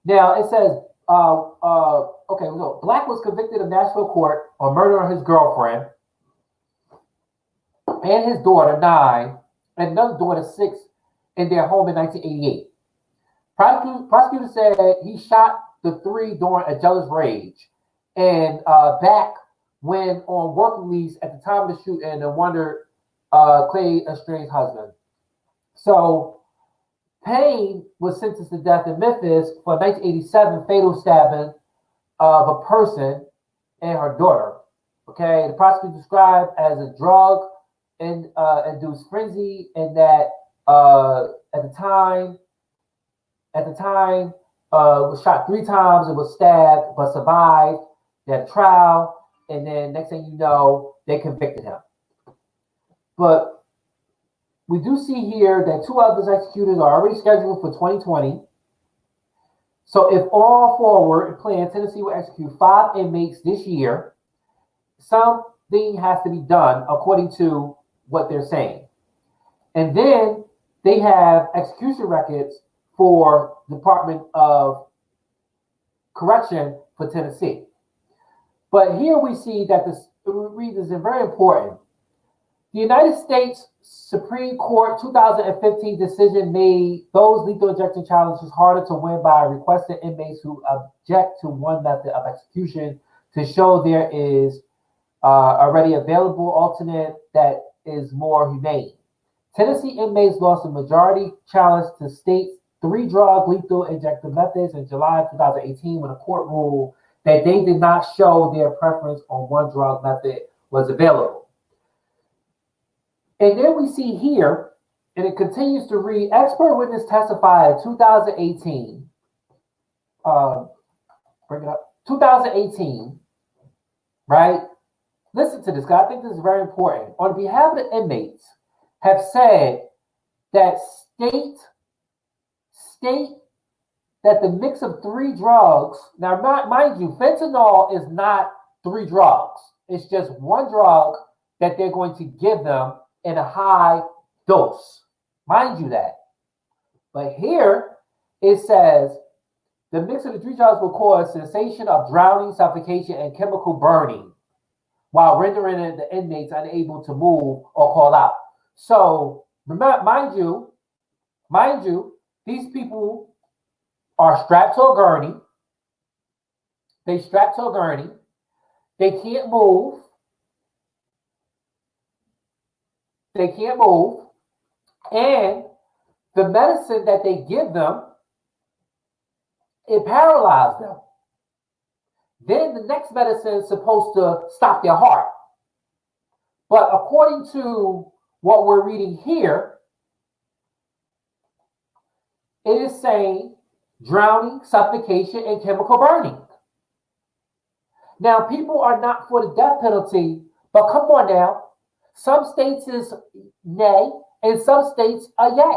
Now it says, okay, so Black was convicted of Nashville court on murdering his girlfriend and his daughter, 9, and another daughter, 6, in their home in 1988. Prosecutor said he shot the 3 during a jealous rage and back when on work release at the time of the shooting and wondered Clay Estrang's husband. So Payne was sentenced to death in Memphis for 1987 fatal stabbing of a person and her daughter. Okay, the prosecutor described as a drug induced frenzy, and that at the time was shot 3 times and was stabbed but survived. They had a trial, and then next thing you know, they convicted him. But we do see here that 2 others executed are already scheduled for 2020. So if all forward plan, Tennessee will execute 5 inmates this year. Something has to be done according to what they're saying. And then they have execution records for Department of Correction for Tennessee. But here we see that this reason is very important. The United States Supreme Court 2015 decision made those lethal injection challenges harder to win by requesting inmates who object to one method of execution to show there is already available alternate that is more humane. Tennessee inmates lost a majority challenge to state's 3 drug lethal injection methods in July 2018 when a court ruled that they did not show their preference on one drug method was available. And then we see here, and it continues to read, expert witness testified in 2018. Bring it up. 2018, right? Listen to this, guy. I think this is very important. On behalf of the inmates, have said that state that the mix of 3 drugs, now mind you, fentanyl is not 3 drugs. It's just 1 drug that they're going to give them in a high dose. Mind you that. But here it says the mix of the 3 drugs will cause sensation of drowning, suffocation, and chemical burning while rendering the inmates unable to move or call out. So remember, mind you, these people are strapped to a gurney. They strapped to a gurney. They can't move. They can't move. And the medicine that they give them, it paralyzes them. Then the next medicine is supposed to stop their heart. But according to what we're reading here, it is saying drowning, suffocation, and chemical burning. Now, people are not for the death penalty, but come on now. Some states is nay, and some states are yay.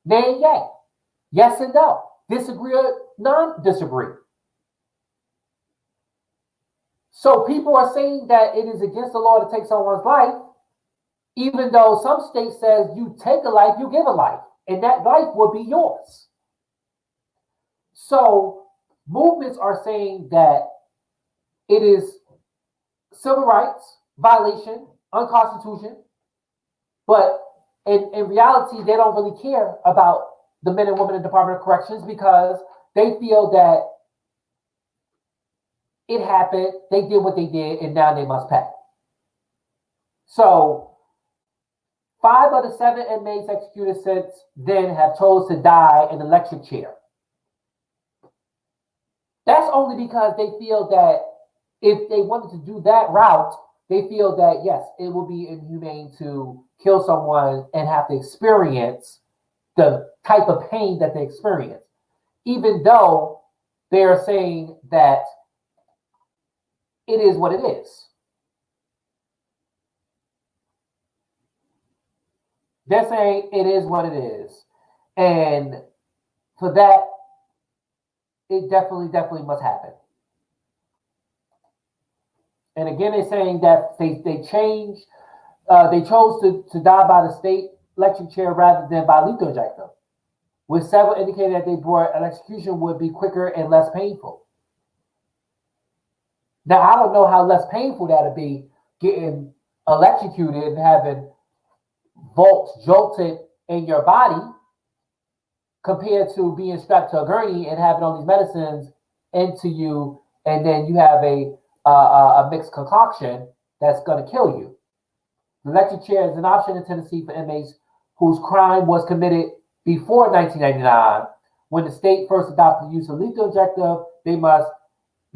Nay and yay. Yes and no. Disagree or non-disagree. So people are saying that it is against the law to take someone's life, even though some states says you take a life, you give a life, and that life will be yours. So movements are saying that it is civil rights violation, unconstitutional, but in reality, they don't really care about the men and women in the Department of Corrections because they feel that it happened, they did what they did, and now they must pay. So 5 of the 7 inmates executed since then have chose to die in the electric chair. That's only because they feel that if they wanted to do that route, they feel that, yes, it will be inhumane to kill someone and have to experience the type of pain that they experience, even though they're saying that it is what it is. They're saying it is what it is. And for that, it definitely must happen. And again, they're saying that they chose to die by the state electric chair rather than by lethal injection, with several indicating that they brought an execution would be quicker and less painful. Now, I don't know how less painful that would be, getting electrocuted and having volts jolted in your body compared to being strapped to a gurney and having all these medicines into you, and then you have a mixed concoction that's going to kill you. The electric chair is an option in Tennessee for inmates whose crime was committed before 1999. When the state first adopted the use of lethal injective, the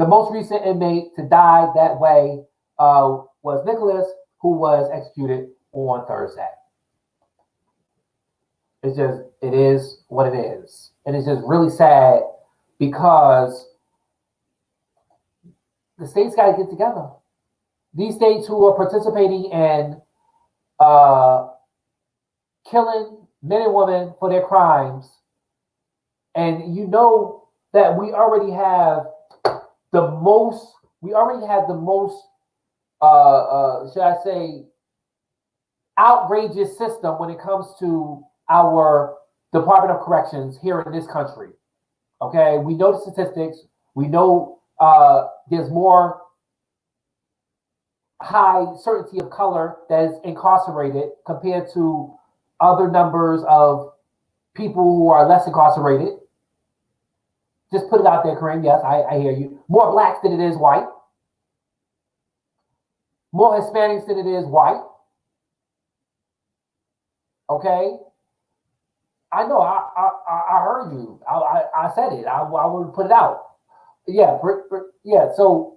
most recent inmate to die that way was Nicholas, who was executed on Thursday. It is what it is. And it's just really sad because The states got to get together. These states who are participating in uh, killing men and women for their crimes, and you know that we already have the most. We already have the most. Should I say, outrageous system when it comes to our Department of Corrections here in this country. Okay, we know the statistics. We know there's more high certainty of color that is incarcerated compared to other numbers of people who are less incarcerated. Just put it out there, Kareem. Yes, I hear you. More blacks than it is white. More Hispanics than it is white. Okay? I know. I heard you. I said it. I would put it out. Yeah. Yeah. So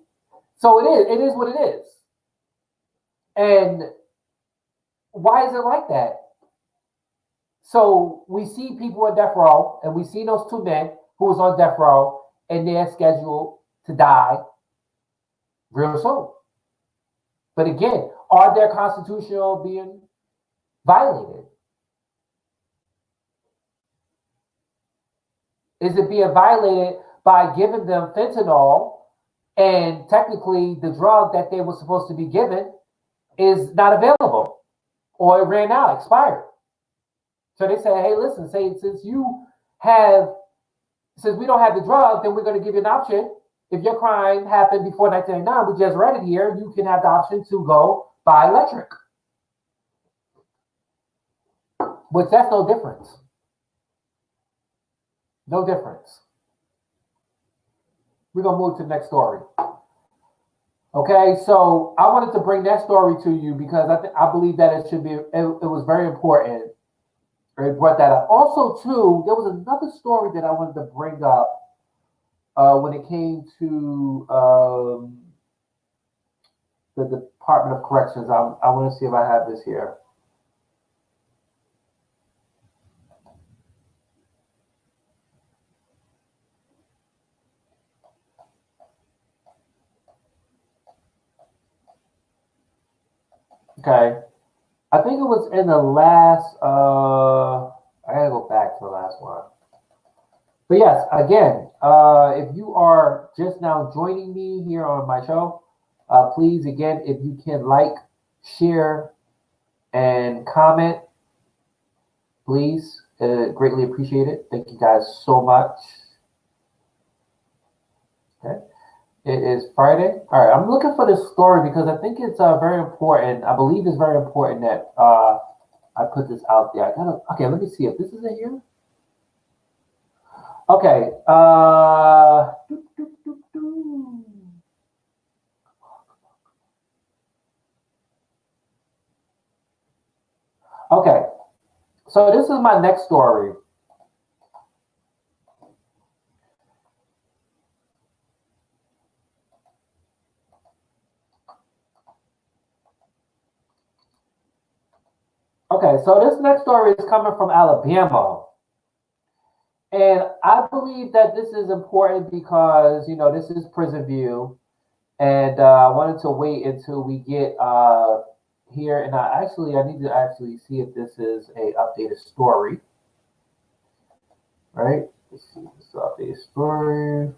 it is. It is what it is. And why is it like that? So we see people on death row, and we see those two men who was on death row, and they're scheduled to die real soon. But again, are their constitutional being violated? Is it being violated by giving them fentanyl, and technically the drug that they were supposed to be given is not available, or it ran out, expired? So they say, hey, listen, since we don't have the drug, then we're going to give you an option. If your crime happened before 1999, we just read it here, you can have the option to go buy electric. Which that's no difference. No difference. We're going to move to the next story. Okay, so I wanted to bring that story to you because I believe that it was very important. I brought that up. Also, too, there was another story that I wanted to bring up when it came to the Department of Corrections. I want to see if I have this here. Okay. I think it was in the last, I gotta go back to the last one. But yes, again, if you are just now joining me here on my show, please, again, if you can like, share, and comment, please, greatly appreciate it. Thank you guys so much. Okay. It is Friday. All right, I'm looking for this story because I think it's very important. I believe it's very important that I put this out there. Okay, let me see if this is it here. Okay. Okay. So this is my next story. Okay, so this next story is coming from Alabama. And I believe that this is important because, this is Prison View. And I wanted to wait until we get here. And I need to actually see if this is a updated story. Right? Let's see if this is an updated story.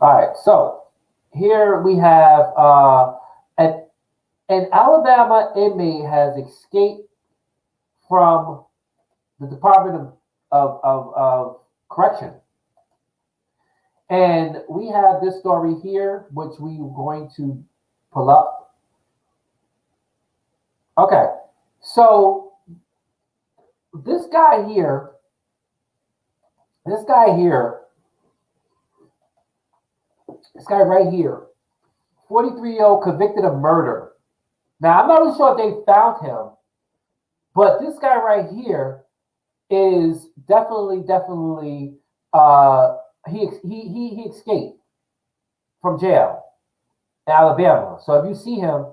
All right, so here we have an Alabama inmate has escaped from the Department of Correction. And we have this story here, which we're going to pull up. Okay, so this guy right here, 43-year-old convicted of murder. Now, I'm not really sure if they found him, but this guy right here is definitely, he escaped from jail in Alabama. So if you see him,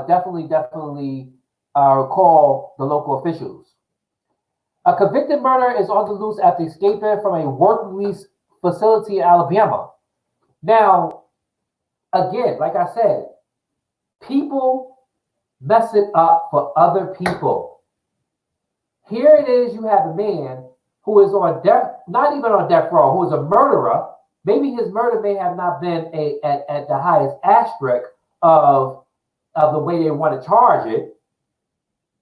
definitely call the local officials. A convicted murderer is on the loose after escaping from a work release facility in Alabama. Now, again, like I said, people mess it up for other people. Here it is, you have a man who is on death, not even on death row, who is a murderer. Maybe his murder may have not been at the highest asterisk of the way they want to charge it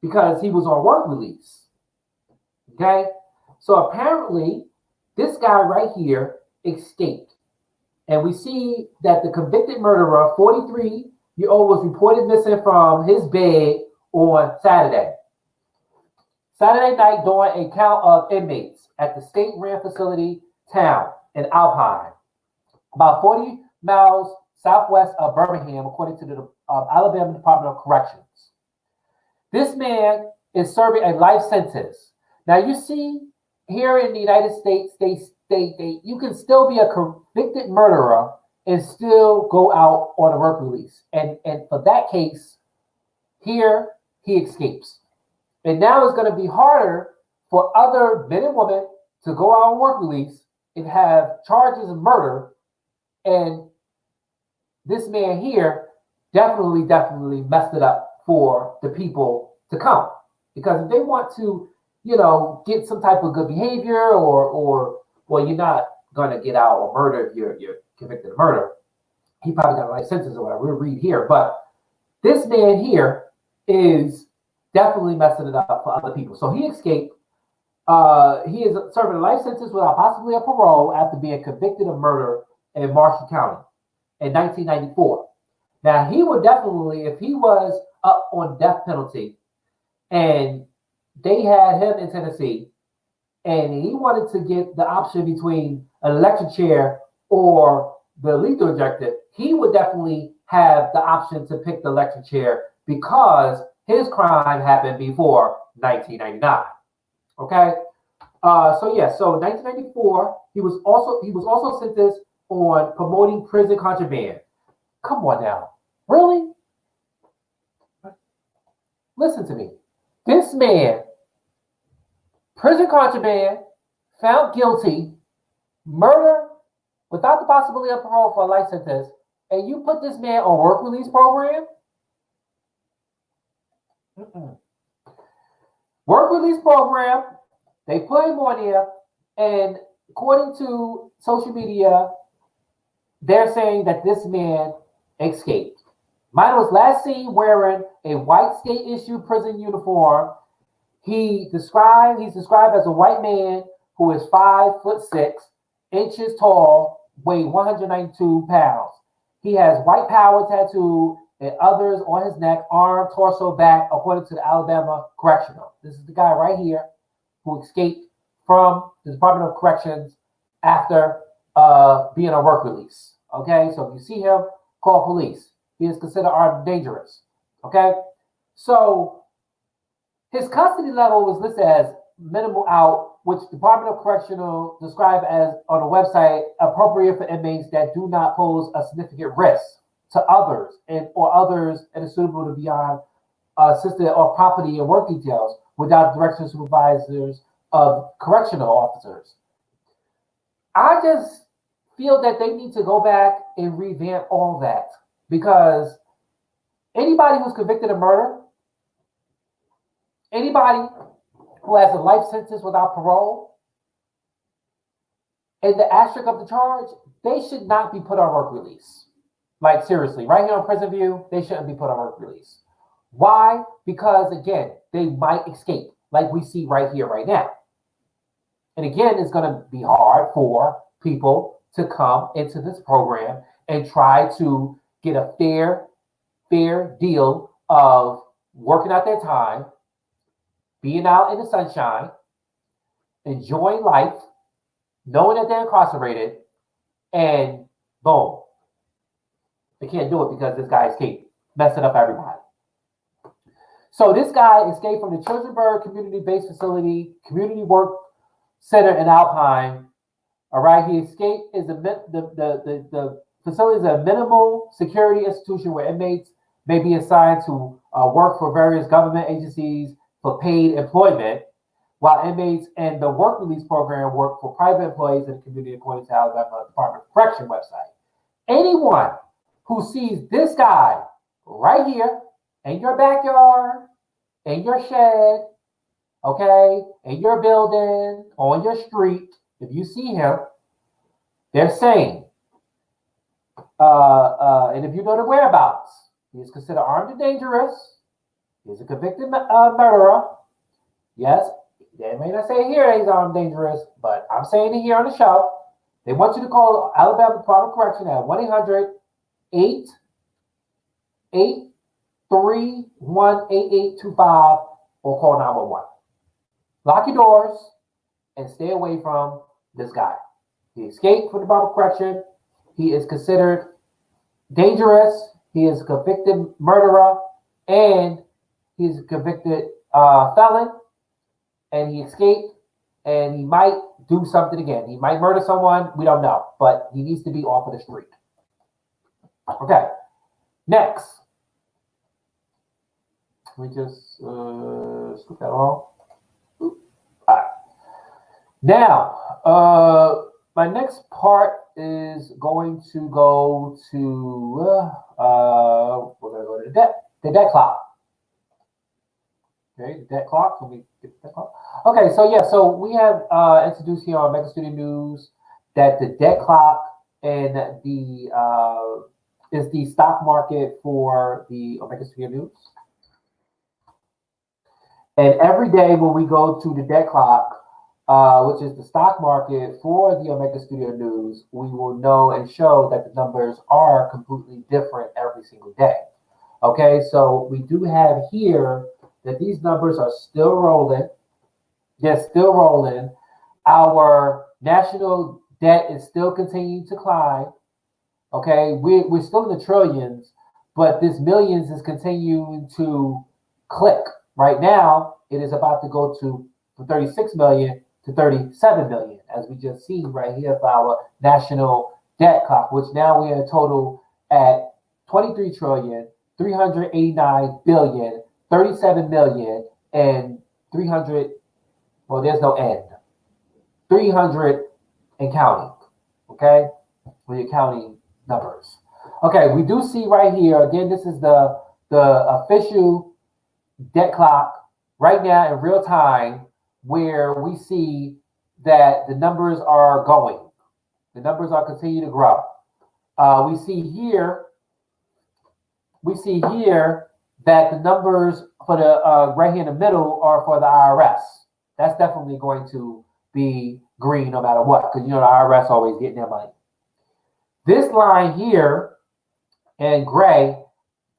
because he was on work release. Okay? So apparently, this guy right here escaped. And we see that the convicted murderer, 43-year-old, was reported missing from his bed on Saturday. Saturday night during a count of inmates at the state-run facility town in Alpine, about 40 miles southwest of Birmingham, according to the Alabama Department of Corrections. This man is serving a life sentence. Now, you see, here in the United States, you can still be a convicted murderer and still go out on a work release. And for that case, here he escapes. And now it's going to be harder for other men and women to go out on work release and have charges of murder. And this man here definitely messed it up for the people to come. Because if they want to, get some type of good behavior or you're not going to get out on murder if you're convicted of murder. He probably got a life sentence or whatever. We'll read here. But this man here is definitely messing it up for other people. So he escaped. He is serving a life sentence without possibly a parole after being convicted of murder in Marshall County in 1994. Now, he would definitely, if he was up on death penalty and they had him in Tennessee and he wanted to get the option between an electric chair or the lethal injector, he would definitely have the option to pick the electric chair because his crime happened before 1999. Okay, so 1994, he was also sentenced on promoting prison contraband. Come on now, really? Listen to me. This man, prison contraband, found guilty, murder without the possibility of parole for a life sentence, and you put this man on work release program? Work release program, they put him on here, and according to social media, they're saying that this man escaped. Mine was last seen wearing a white state-issued prison uniform. He's described as a white man who is 5'6" tall, weighed 192 pounds. He has white power tattoo and others on his neck, arm, torso, back, according to the Alabama Correctional. This is the guy right here who escaped from the Department of Corrections after being on work release. Okay, so if you see him, call police. He is considered armed and dangerous. Okay, so his custody level was listed as minimal out, which Department of Correctional described as on a website appropriate for inmates that do not pose a significant risk to others and is suitable to be on assisted or property and work details without direction supervisors of correctional officers. I just feel that they need to go back and revamp all that because anybody who's convicted of murder, anybody who has a life sentence without parole, and the asterisk of the charge, they should not be put on work release. Like seriously, right here on Prison View, they shouldn't be put on work release. Why? Because again, they might escape, like we see right here, right now. And again, it's going to be hard for people to come into this program and try to get a fair deal of working out their time, being out in the sunshine, enjoying life, knowing that they're incarcerated, and boom. They can't do it because this guy escaped, messing up everybody. So this guy escaped from the Childersburg Community-Based Facility, Community Work Center in Alpine. All right, he escaped. The facility is a minimal security institution where inmates may be assigned to work for various government agencies for paid employment. while inmates and the work release program work for private employees in the community, according to Alabama Department of Correction website. Anyone who sees this guy right here in your backyard, in your shed, okay, in your building, on your street, if you see him, they're saying, and if you know the whereabouts, he is considered armed and dangerous. He is a convicted murderer. Yes, they may not say here he's armed and dangerous, but I'm saying it here on the show. They want you to call Alabama Department of Correction at 1-800-831-8825 or call 911. Lock your doors and stay away from this guy. He escaped from the Department of Correction. He is considered dangerous. He is a convicted murderer, and he's a convicted felon. And he escaped, and he might do something again. He might murder someone. We don't know, but he needs to be off of the street. Okay. Next, let me just scoop that all. All right. Now, my next part is going to go to we're going to go to the debt clock. Okay, the debt clock. Let me get the debt clock. Okay, so yeah, so we have introduced here on Omega Studio News that the debt clock and the is the stock market for the Omega Studio News. And every day when we go to the debt clock, which is the stock market for the Omega Studio News, we will know and show that the numbers are completely different every single day. Okay, so we do have here that these numbers are still rolling. They're still rolling. Our national debt is still continuing to climb. Okay, we're still in the trillions, but this millions is continuing to click. Right now, it is about to go to from 36 million to 37 million, as we just seen right here for our national debt clock, which now we are in total at 23 trillion, 389 billion, 37 million, and 300, well, there's no end. 300 and counting, okay? When you're counting numbers. Okay, we do see right here, again, this is the official debt clock right now in real time, where we see that the numbers are going. The numbers are continuing to grow. We see here that the numbers for the right here in the middle are for the IRS. That's definitely going to be green no matter what, because you know the IRS always getting their money. This line here in gray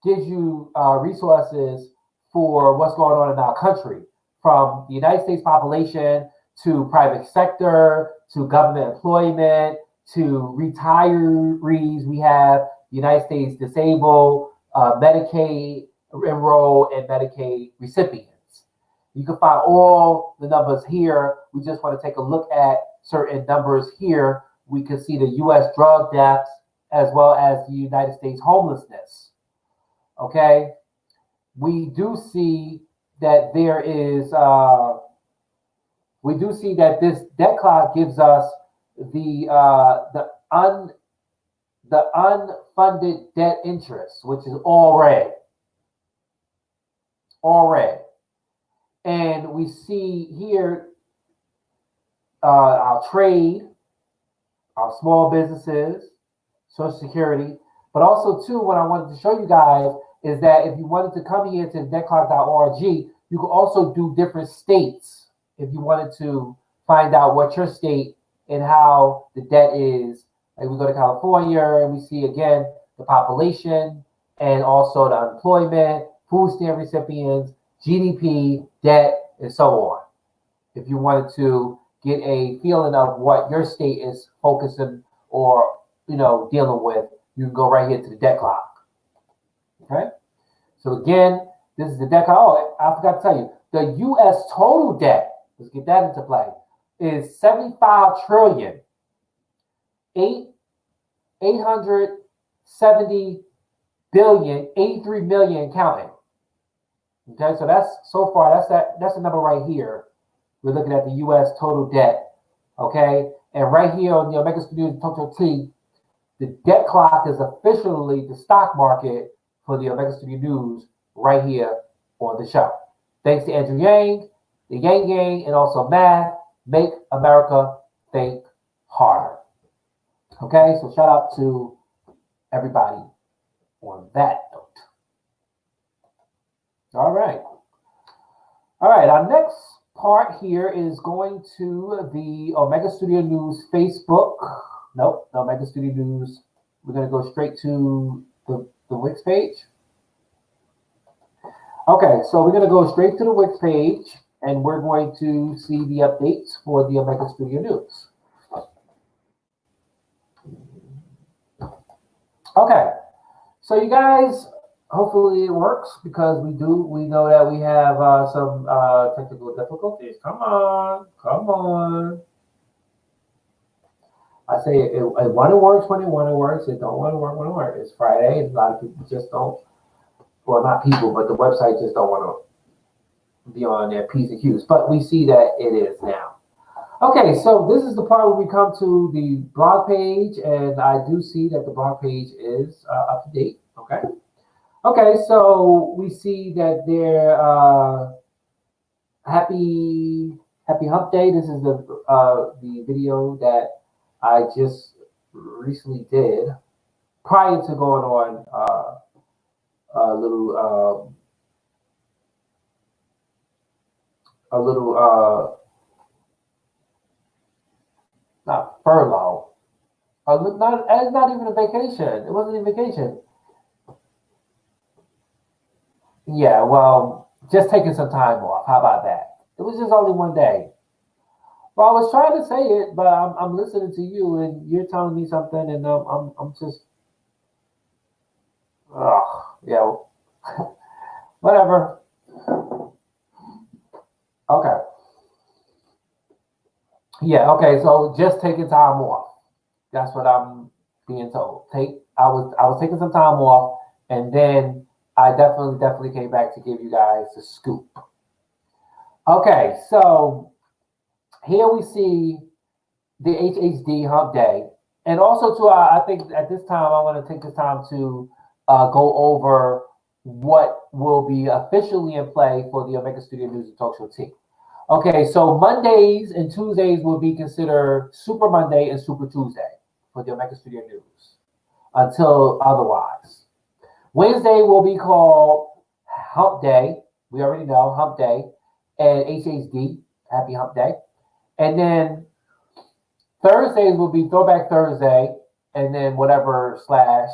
gives you resources for what's going on in our country, from the United States population to private sector to government employment to retirees. We have the United States disabled, Medicaid enrolled, and Medicaid recipients. You can find all the numbers here. We just want to take a look at certain numbers here. We can see the U.S. drug deaths as well as the United States homelessness. Okay, we do see that there is. We do see that this debt clock gives us the unfunded debt interest, which is all red. All red. And we see here our trade, our small businesses, Social Security, but also too, what I wanted to show you guys is that if you wanted to come here to debtclock.org, you could also do different states if you wanted to find out what your state and how the debt is. Like we go to California and we see again the population and also the unemployment, food stamp recipients, GDP, debt, and so on. If you wanted to get a feeling of what your state is focusing or dealing with, you can go right here to the debt clock. Okay, so again, this is the debt clock. Oh, I forgot to tell you, the U.S. total debt, let's get that into play, is 75 trillion, 870 billion, 83 million counting. Okay, so that's so far, that's the number right here We're looking at the U.S. total debt. Okay, and right here on the Omega Studios Tokyo T, the debt clock is officially the stock market for the Omega Studio News right here on the show. Thanks to Andrew Yang, the Yang Gang, and also Math, Make America Think Harder. Okay, so shout out to everybody on that note. All right. All right, our next part here is going to the Omega Studio News Facebook. Nope, the Omega Studio News. We're going to go straight to the Wix page. Okay, so we're going to go straight to the Wix page, and we're going to see the updates for the Omega Studio News. Okay, so you guys, hopefully it works because we know that we have some technical difficulties. Come on. I say it when it works, when it works. It don't want to work when it works. It's Friday. A lot of people just don't, well, not people, but the website just don't want to be on their P's and Q's. But we see that it is now. Okay, so this is the part where we come to the blog page, and I do see that the blog page is up to date. Okay, so we see that they're happy Hump Day. This is the video that I just recently did prior to going on a little not furlough. It's not even a vacation. It wasn't even a vacation. Yeah, well, just taking some time off. How about that? It was just only one day. Well, I was trying to say it, but I'm listening to you, and you're telling me something, and I'm just, yeah, whatever. Okay. Yeah. Okay. So just taking time off. That's what I'm being told. I was taking some time off, and then I definitely came back to give you guys the scoop. Okay, so here we see the HHD Hump Day, and also too, I think at this time I want to take this time to go over what will be officially in play for the Omega Studio News and Talk Show team. Okay, so Mondays and Tuesdays will be considered Super Monday and Super Tuesday for the Omega Studio News until otherwise. Wednesday will be called Hump Day. We already know Hump Day and HHD, Happy Hump Day. And then Thursdays will be Throwback Thursday, and then whatever slash.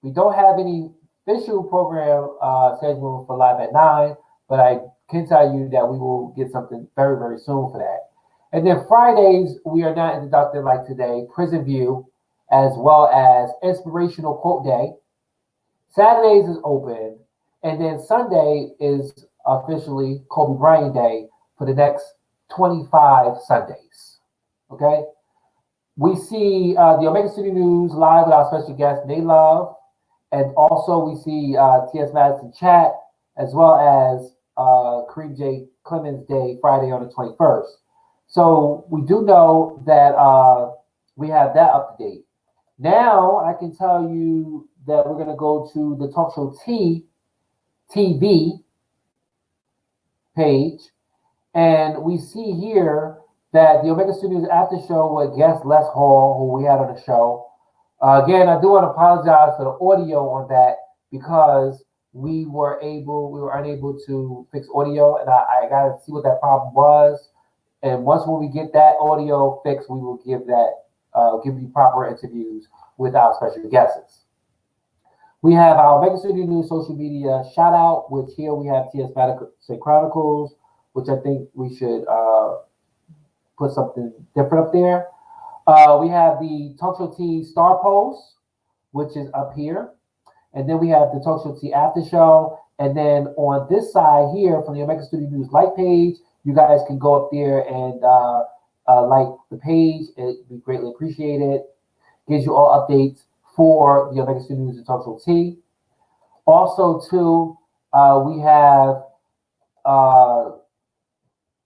We don't have any official program scheduled for Live at 9, but I can tell you that we will get something very, very soon for that. And then Fridays, we are not inducted like today, Prison View, as well as Inspirational Quote Day. Saturdays is open, and then Sunday is officially Kobe Bryant Day for the next 25 Sundays. Okay? We see the Omega Studio News live with our special guest, Nate Love, and also we see T.S. Madison Chat, as well as Kareem J. Clemens Day, Friday on the 21st. So we do know that we have that up to date. Now I can tell you that we're going to go to the Talk Show TV page, and we see here that the Omega Studios after show with guest Les Hall, who we had on the show. Again, I do want to apologize for the audio on that because we were unable to fix audio, and I got to see what that problem was. And once when we get that audio fixed, we will give you proper interviews with our special guests. We have our Omega Studio News social media shout out, which here we have TS Madison Chronicles, which I think we should put something different up there. We have the Talk Show T Star Post, which is up here. And then we have the Talk Show T After Show. And then on this side here from the Omega Studio News like page, you guys can go up there and like the page. It'd be greatly appreciated. Gives you all updates for the Omega Studio News and Talk Show T. Also, too, we have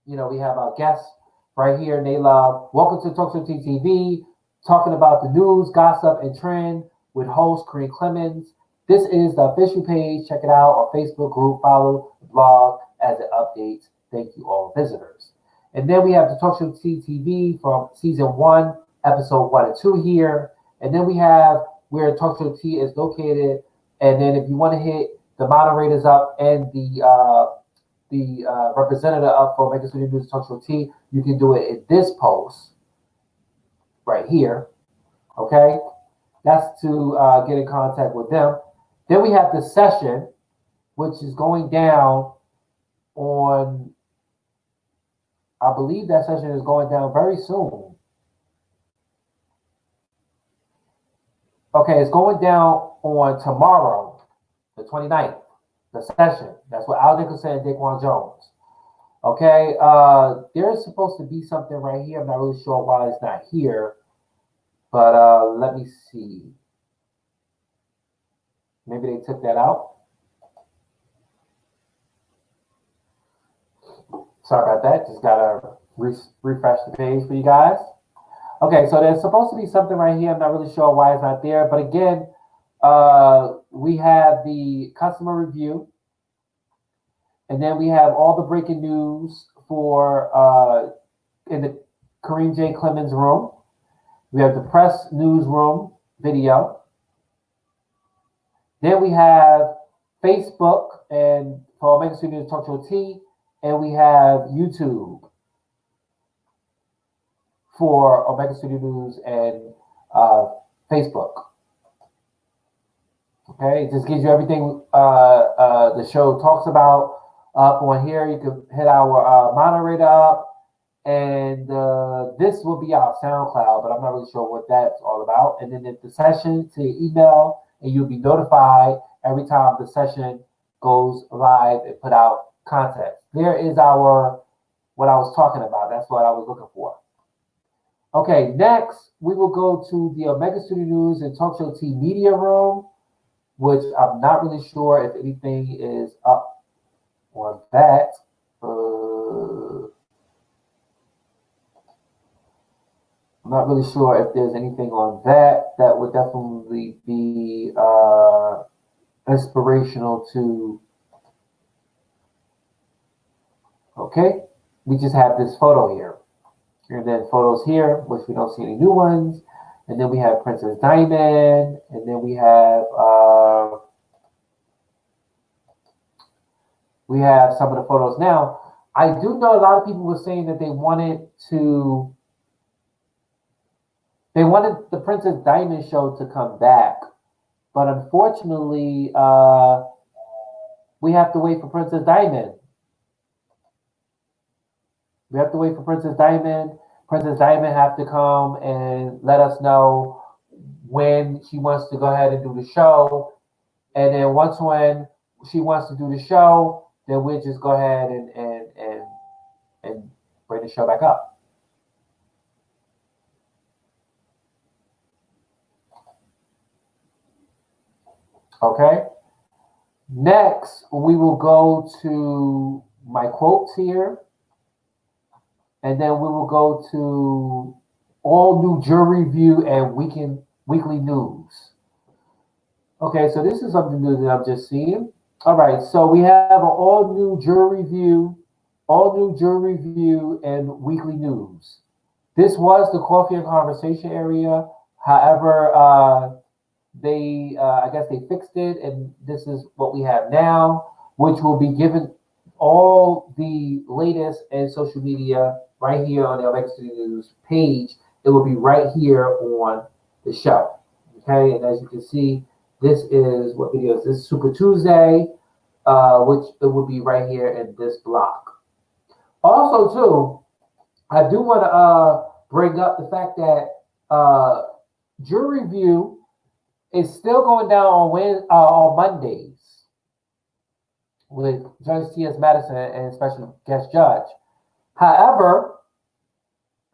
we have our guests right here, and they love. Welcome to Talk Show TTV, talking about the news, gossip, and trend with host Kareem Clemens. This is the official page. Check it out on Facebook group. Follow the blog as it updates. Thank you, all visitors. And then we have the Talk Show TTV from season 1, episode 1 and 2 here. And then we have where Talk Show T is located. And then if you want to hit the moderators up and the representative up for Omega Studio News Talk Show T, you can do it in this post right here. Okay, that's to get in contact with them. Then we have the session, which is going down on, I believe that session is going down very soon. Okay, it's going down on tomorrow, the 29th, the session. That's with Al Nicholson and Daquan Jones. Okay, there's supposed to be something right here. I'm not really sure why it's not here, but let me see. Maybe they took that out. Sorry about that. Just gotta refresh the page for you guys. Okay, so there's supposed to be something right here. I'm not really sure why it's not there, but again, we have the customer review, and then we have all the breaking news for in the Kareem J. Clemens room. We have the press newsroom video. Then we have Facebook and for Omega Studios Talk Show T, and we have YouTube for Omega Studio News and Facebook. Okay, it just gives you everything the show talks about up on here. You can hit our moderator up, and this will be our SoundCloud, but I'm not really sure what that's all about. And then the session to your email, and you'll be notified every time the session goes live and put out content. There is our, what I was talking about. That's what I was looking for. Okay, next we will go to the Omega Studio News and Talk Show T media room, which I'm not really sure if anything is up on that. I'm not really sure if there's anything on that. That would definitely be inspirational to. Okay, we just have this photo here. And then photos here, which we don't see any new ones. And then we have Princess Diamond. And then we have some of the photos. Now, I do know a lot of people were saying that they wanted the Princess Diamond show to come back. But unfortunately, we have to wait for Princess Diamond. We have to wait for Princess Diamond. Princess Diamond have to come and let us know when she wants to go ahead and do the show. And then once when she wants to do the show, then we'll just go ahead and bring the show back up. Okay. Next, we will go to my quotes here. And then we will go to all new jury review and weekly news. Okay, so this is something new that I'm just seeing. All right, so we have an all new jury review and weekly news. This was the coffee and conversation area. However, I guess they fixed it, and this is what we have now, which will be given all the latest in social media right here on the Omega Studio News page. It will be right here on the show. Okay, and as you can see, this is what video is this? Super Tuesday, which it will be right here in this block. Also, too, I do want to bring up the fact that jury review is still going down on Mondays with Judge T.S. Madison and special guest judge. However,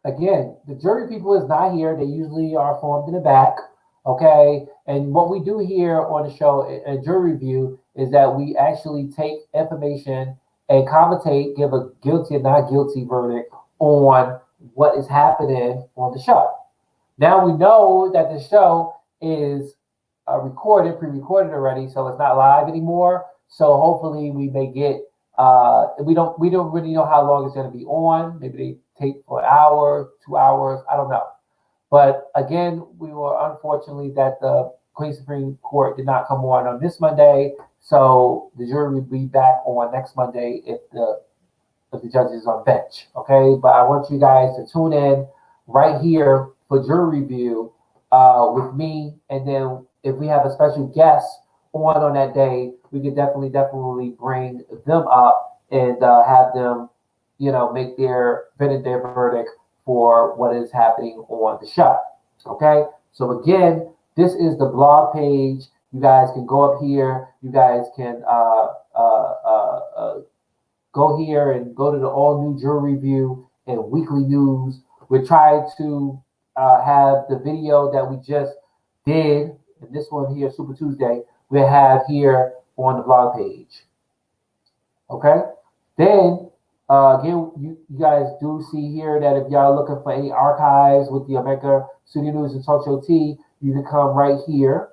again, the jury people is not here. They usually are formed in the back, okay? And what we do here on the show, a jury review, is that we actually take information and commentate, give a guilty or not guilty verdict on what is happening on the show. Now we know that the show is recorded, pre-recorded already, so it's not live anymore. So hopefully we may get. We don't really know how long it's going to be on. Maybe they tape for an hour, 2 hours. I don't know. But again, we were unfortunately that the Queens Supreme Court did not come on this Monday. So the jury will be back on next Monday if the judge is on bench. Okay, but I want you guys to tune in right here for jury review with me, and then if we have a special guest on that day, we could definitely bring them up and have them, make their verdict for what is happening on the show. Okay, so again, this is the blog page. You guys can go up here. You guys can go here and go to the all new jury review and weekly news. We try to have the video that we just did, and this one here, Super Tuesday, we have here on the blog page. Okay, then again, you guys do see here that if y'all looking for any archives with the Omega Studio News and Talk Show T, you can come right here.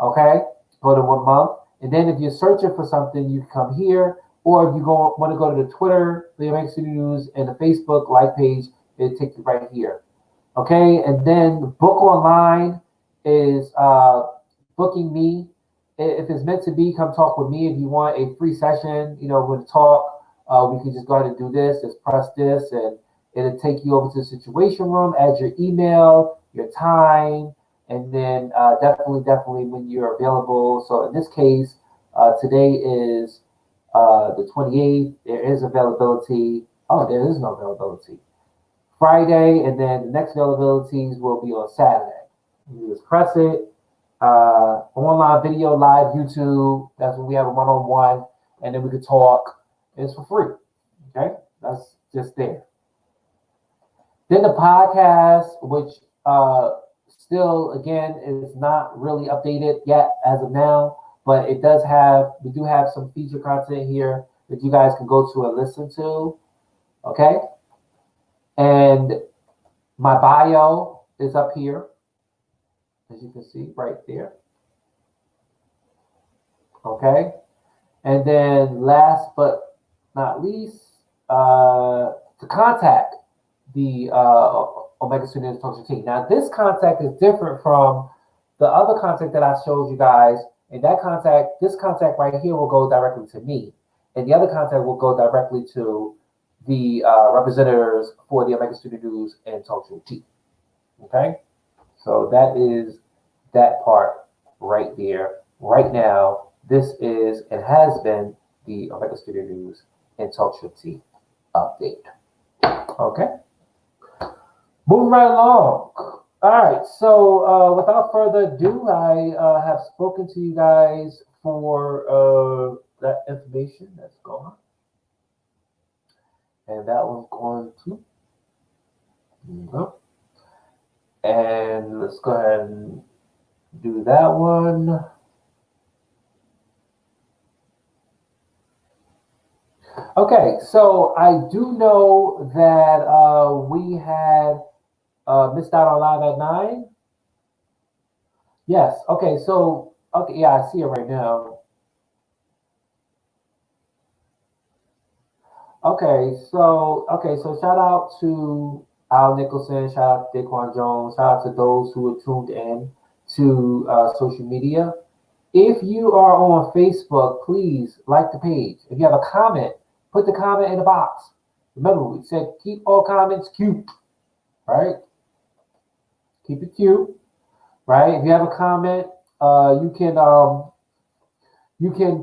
Okay, go to 1 month, and then if you're searching for something, you can come here. Or if you want to go to the Twitter, the Omega Studio News, and the Facebook like page, it'll take you right here. Okay, and then the book online is booking me. If it's meant to be, come talk with me. If you want a free session, we're going to talk. We can just go ahead and do this. Just press this, and it'll take you over to the Situation Room. Add your email, your time, and then definitely when you're available. So in this case, today is the 28th. There is availability. Oh, there is no availability. Friday, and then the next availabilities will be on Saturday. You just press it. Online video, live YouTube. That's when we have a one-on-one, and then we could talk. It's for free. Okay, that's just there. Then the podcast, which still again is not really updated yet as of now, but we do have some feature content here that you guys can go to and listen to. Okay, and my bio is up here, as you can see right there. Okay, and then last but not least, to contact the Omega Studio News Talk Show team. Now, this contact is different from the other contact that I showed you guys. And this contact right here will go directly to me, and the other contact will go directly to the representatives for the Omega Studio News and Talk Show team. Okay, so that is that part right there. Right now, this is and has been the Omega Studio News and Talk Show team update. Okay, moving right along. All right, so without further ado, I have spoken to you guys for that information that's gone. And that one's going to. There you go. And let's go ahead and do that one. Okay, so I do know that we had missed out on Live at 9. Yes. Okay. So, yeah, I see it right now. Okay. So shout out to Al Nicholson. Shout out to Daquan Jones. Shout out to those who are tuned in to social media. If you are on Facebook, please like the page. If you have a comment, put the comment in the box. Remember, we said keep all comments cute, right? Keep it cute, right? If you have a comment, you can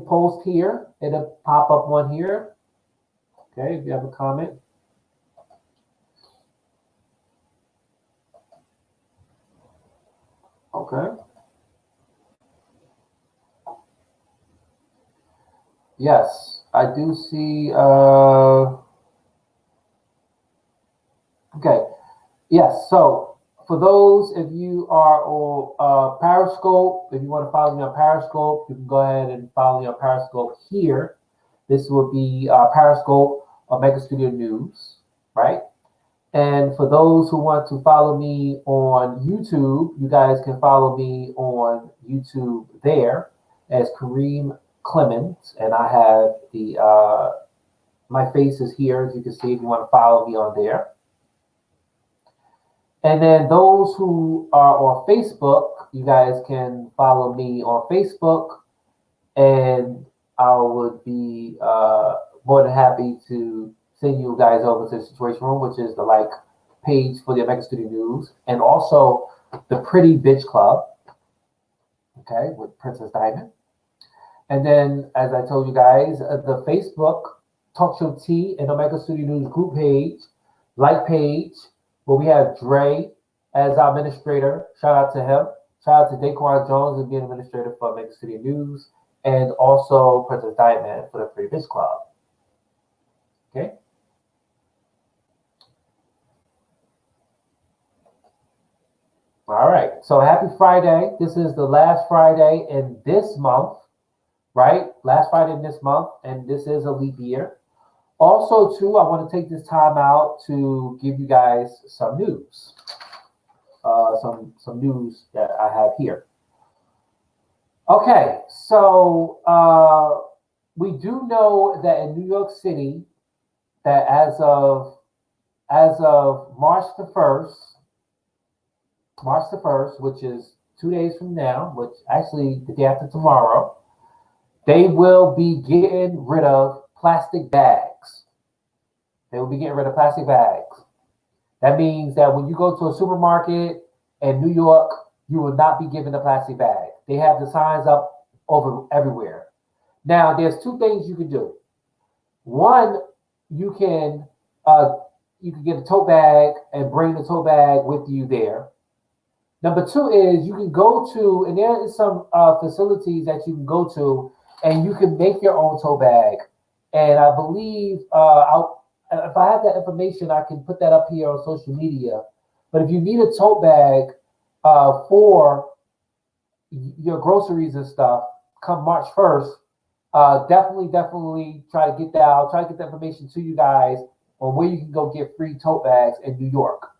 post here. It'll pop up one here. Okay, if you have a comment. Okay. Yes, I do see. Okay. Yes. So for those, if you are on Periscope, if you want to follow me on Periscope, you can go ahead and follow me on Periscope here. This will be Periscope Omega Studio News, right? And for those who want to follow me on YouTube, you guys can follow me on YouTube there as Kareem Clemens, and I have the my face is here, as you can see, if you want to follow me on there. And then those who are on Facebook, you guys can follow me on Facebook, and I would be more than happy to send you guys over to the Situation Room, which is the like page for the Omega Studio News, and also the Pretty Bitch Club, okay, with Princess Diamond. And then, as I told you guys, the Facebook Talk Show T and Omega Studio News group page, like page, where we have Dre as our administrator. Shout out to him. Shout out to Daquan Jones as being administrator for Omega Studio News, and also Princess Diamond for the Pretty Bitch Club. Okay. All right. So happy Friday. This is the last Friday in this month, right? Last Friday in this month, and this is a leap year. Also, too, I want to take this time out to give you guys some news. Some news that I have here. Okay, so we do know that in New York City, that as of March the 1st, which is 2 days from now, which actually the day after tomorrow, they will be getting rid of plastic bags. They will be getting rid of plastic bags. That means that when you go to a supermarket in New York, you will not be given a plastic bag. They have the signs up over everywhere. Now, there's two things you can do. One, you can get a tote bag and bring the tote bag with you there. Number two is you can go to, and there is some facilities that you can go to, and you can make your own tote bag. And I believe if I have that information, I can put that up here on social media. But if you need a tote bag for your groceries and stuff, come March 1st, definitely try to get that. I'll try to get the information to you guys on where you can go get free tote bags in New York.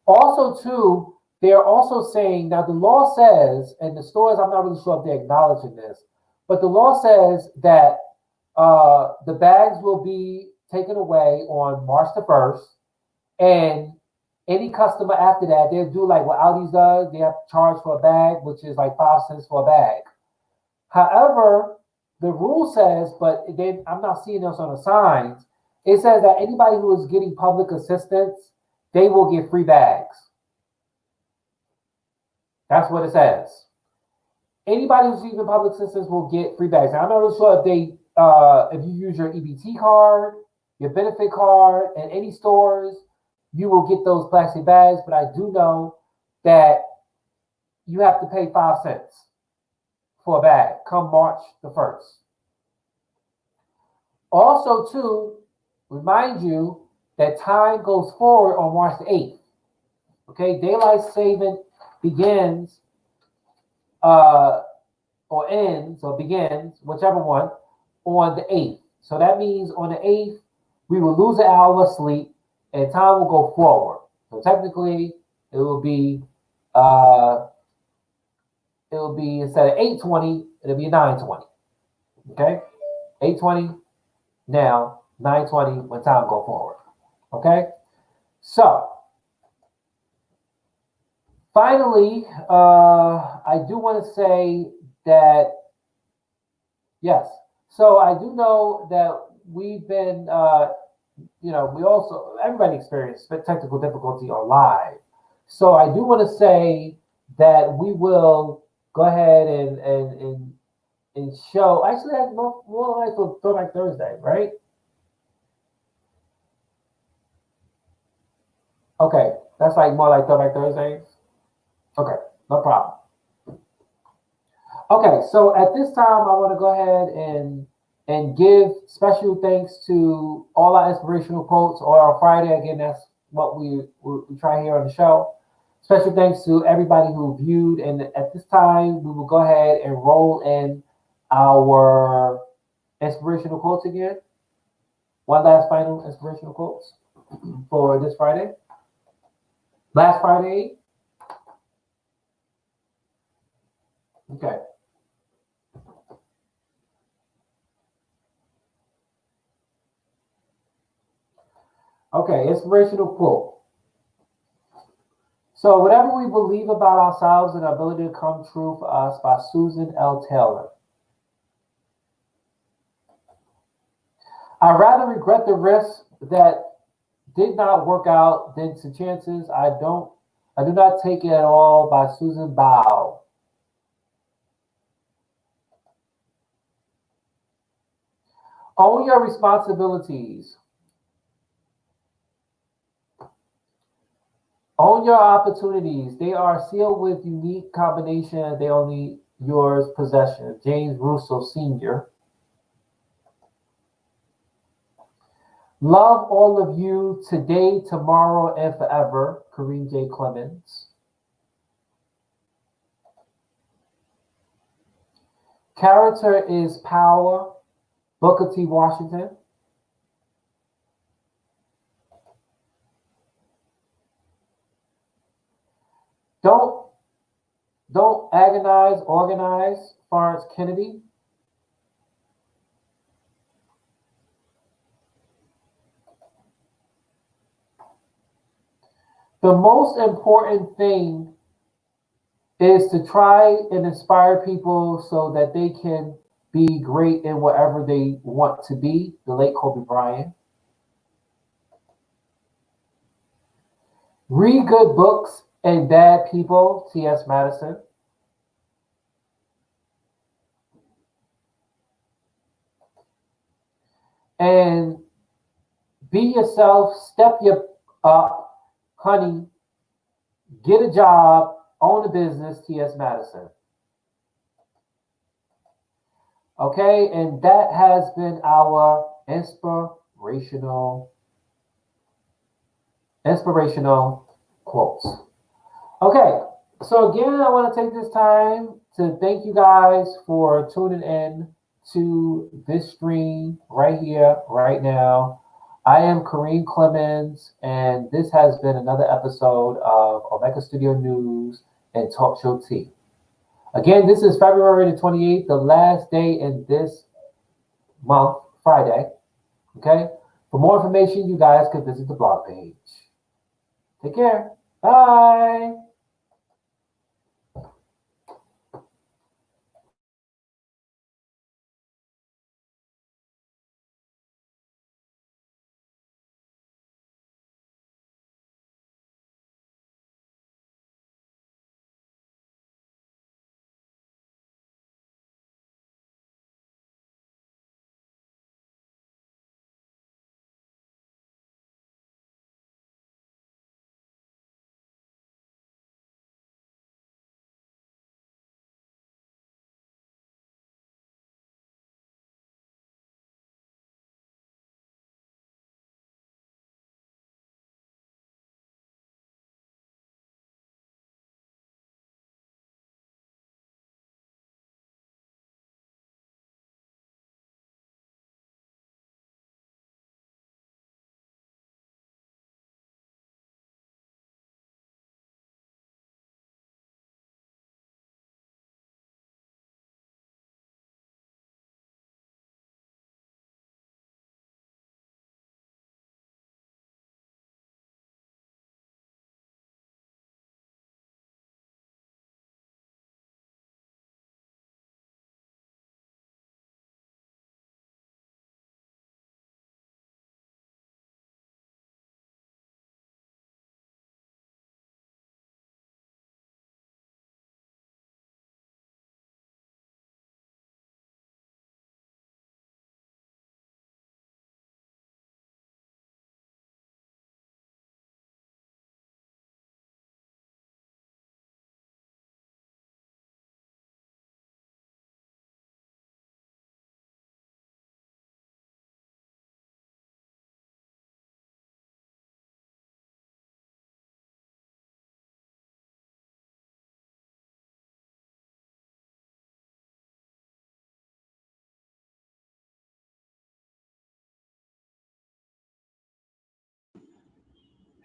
Also, too, they're also saying, now the law says, and the stores, I'm not really sure if they're acknowledging this, but the law says that the bags will be taken away on March the 1st, and any customer after that, they'll do like what Aldi's does. They have to charge for a bag, which is like 5 cents for a bag. However, the rule says, but then I'm not seeing this on the signs, it says that anybody who is getting public assistance, they will get free bags. That's what it says. Anybody who's using public assistance will get free bags. Now, I'm not really sure if you use your EBT card, your benefit card, and any stores, you will get those plastic bags. But I do know that you have to pay 5 cents for a bag come March the 1st. Also, too, remind you that time goes forward on March the 8th. Okay, daylight saving begins or ends or begins, whichever one, on the 8th. So that means on the 8th, we will lose an hour of sleep and time will go forward. So technically, it will be instead of 8:20, it'll be 9:20. Okay? 8:20 now, 9:20 when time go forward. Okay? So finally, I do want to say that, yes. So I do know that we've been, everybody experienced technical difficulty on live. So I do want to say that we will go ahead and show, actually that's more like Throwback Thursday, right? Okay, that's like more like Throwback Thursdays. Okay, no problem. Okay, so at this time, I want to go ahead and give special thanks to all our inspirational quotes or our Friday. Again, that's what we try here on the show. Special thanks to everybody who viewed. And at this time, we will go ahead and roll in our inspirational quotes again? One last final inspirational quotes for this Friday. Last Friday. Okay. Okay, inspirational quote. So, whatever we believe about ourselves and our ability to come true for us by Susan L. Taylor. I rather regret the risks that did not work out than to chances I do not take it at all by Susan Bow. Own your responsibilities. Own your opportunities. They are sealed with unique combination. They only yours possession. James Russo Sr. Love all of you today, tomorrow, and forever. Kareem J. Clemens. Character is power. Booker T. Washington. Don't don't agonize, organize. Florence Kennedy. The most important thing is to try and inspire people so that they can be great in whatever they want to be. The late Kobe Bryant. Read good books and bad people. T.S. Madison. And be yourself. Step your up, honey. Get a job. Own a business. T.S. Madison. Okay, and that has been our inspirational quotes. Okay, so again, I want to take this time to thank you guys for tuning in to this stream right here, right now. I am Kareem Clemens, and this has been another episode of Omega Studio News and Talk Show T. Again, this is February the 28th, the last day in this month, Friday. Okay? For more information, you guys can visit the blog page. Take care. Bye.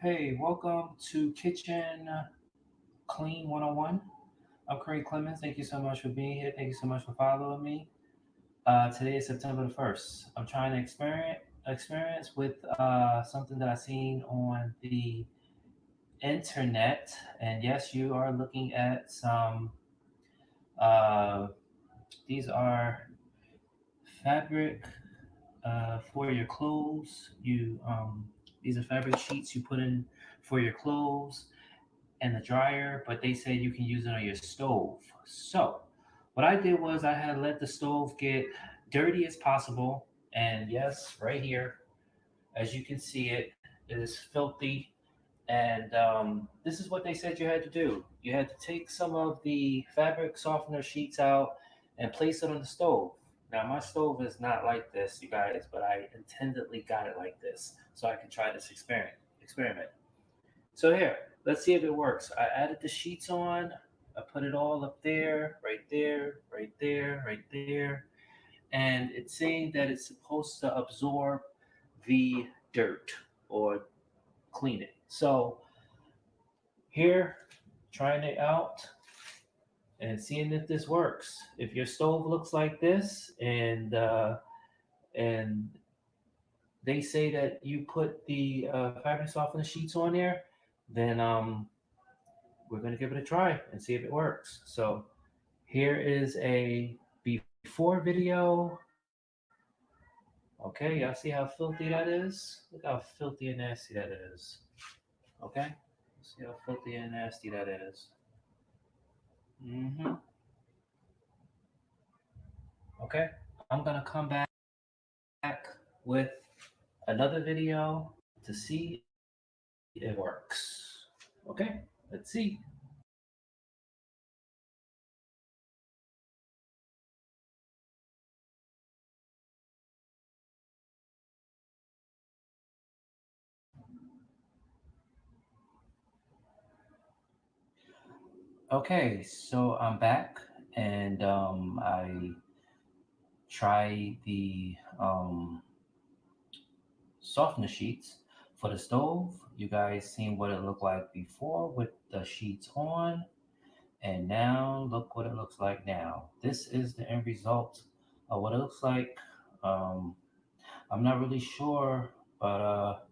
Hey, welcome to Kitchen Clean 101. I'm Craig Clemens. Thank you so much for being here. Thank you so much for following me. Today is September the 1st. I'm trying to experience with something that I've seen on the internet. And yes, you are looking at some, uh, these are fabric for your clothes. These are fabric sheets you put in for your clothes and the dryer, but they said you can use it on your stove. So what I did was I had let the stove get dirty as possible. And yes, right here, as you can see it is filthy. And this is what they said you had to do. You had to take some of the fabric softener sheets out and place it on the stove. Now, my stove is not like this, you guys, but I intendedly got it like this so I can try this experiment. So here, let's see if it works. I added the sheets on. I put it all up there, right there, right there, right there. And it's saying that it's supposed to absorb the dirt or clean it. So here, trying it out and seeing if this works. If your stove looks like this and they say that you put the fabric softener sheets on there, then we're going to give it a try and see if it works. So here is a before video. Okay, y'all see how filthy that is? Look how filthy and nasty that is. Okay, see how filthy and nasty that is. Okay, I'm gonna come back with another video to see if it works. Okay, let's see. Okay, so I'm back and I tried the softener sheets for the stove. You guys seen what it looked like before with the sheets on, and now look what it looks like now. This is the end result of what it looks like. I'm not really sure, but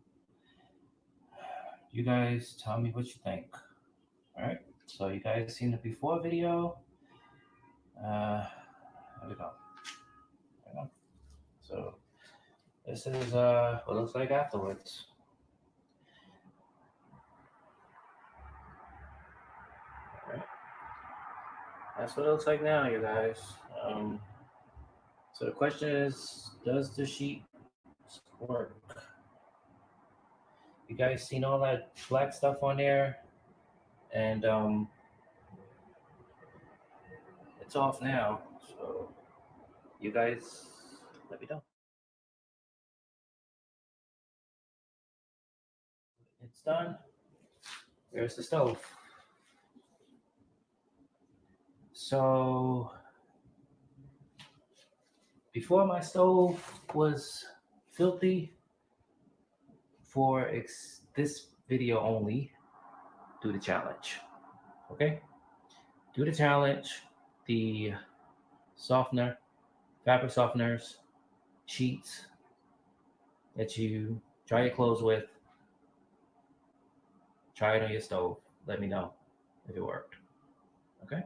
you guys tell me what you think. All right, so you guys seen the before video. There we go. There we go. So this is what it looks like afterwards. All right, that's what it looks like now, you guys. So the question is, does the sheet work? You guys seen all that black stuff on there? And it's off now. So you guys let me know. It's done. There's the stove. So before my stove was filthy, for this video only, do the challenge. Okay? Do the challenge. The softener, fabric softeners, sheets that you dry your clothes with. Try it on your stove. Let me know if it worked. Okay?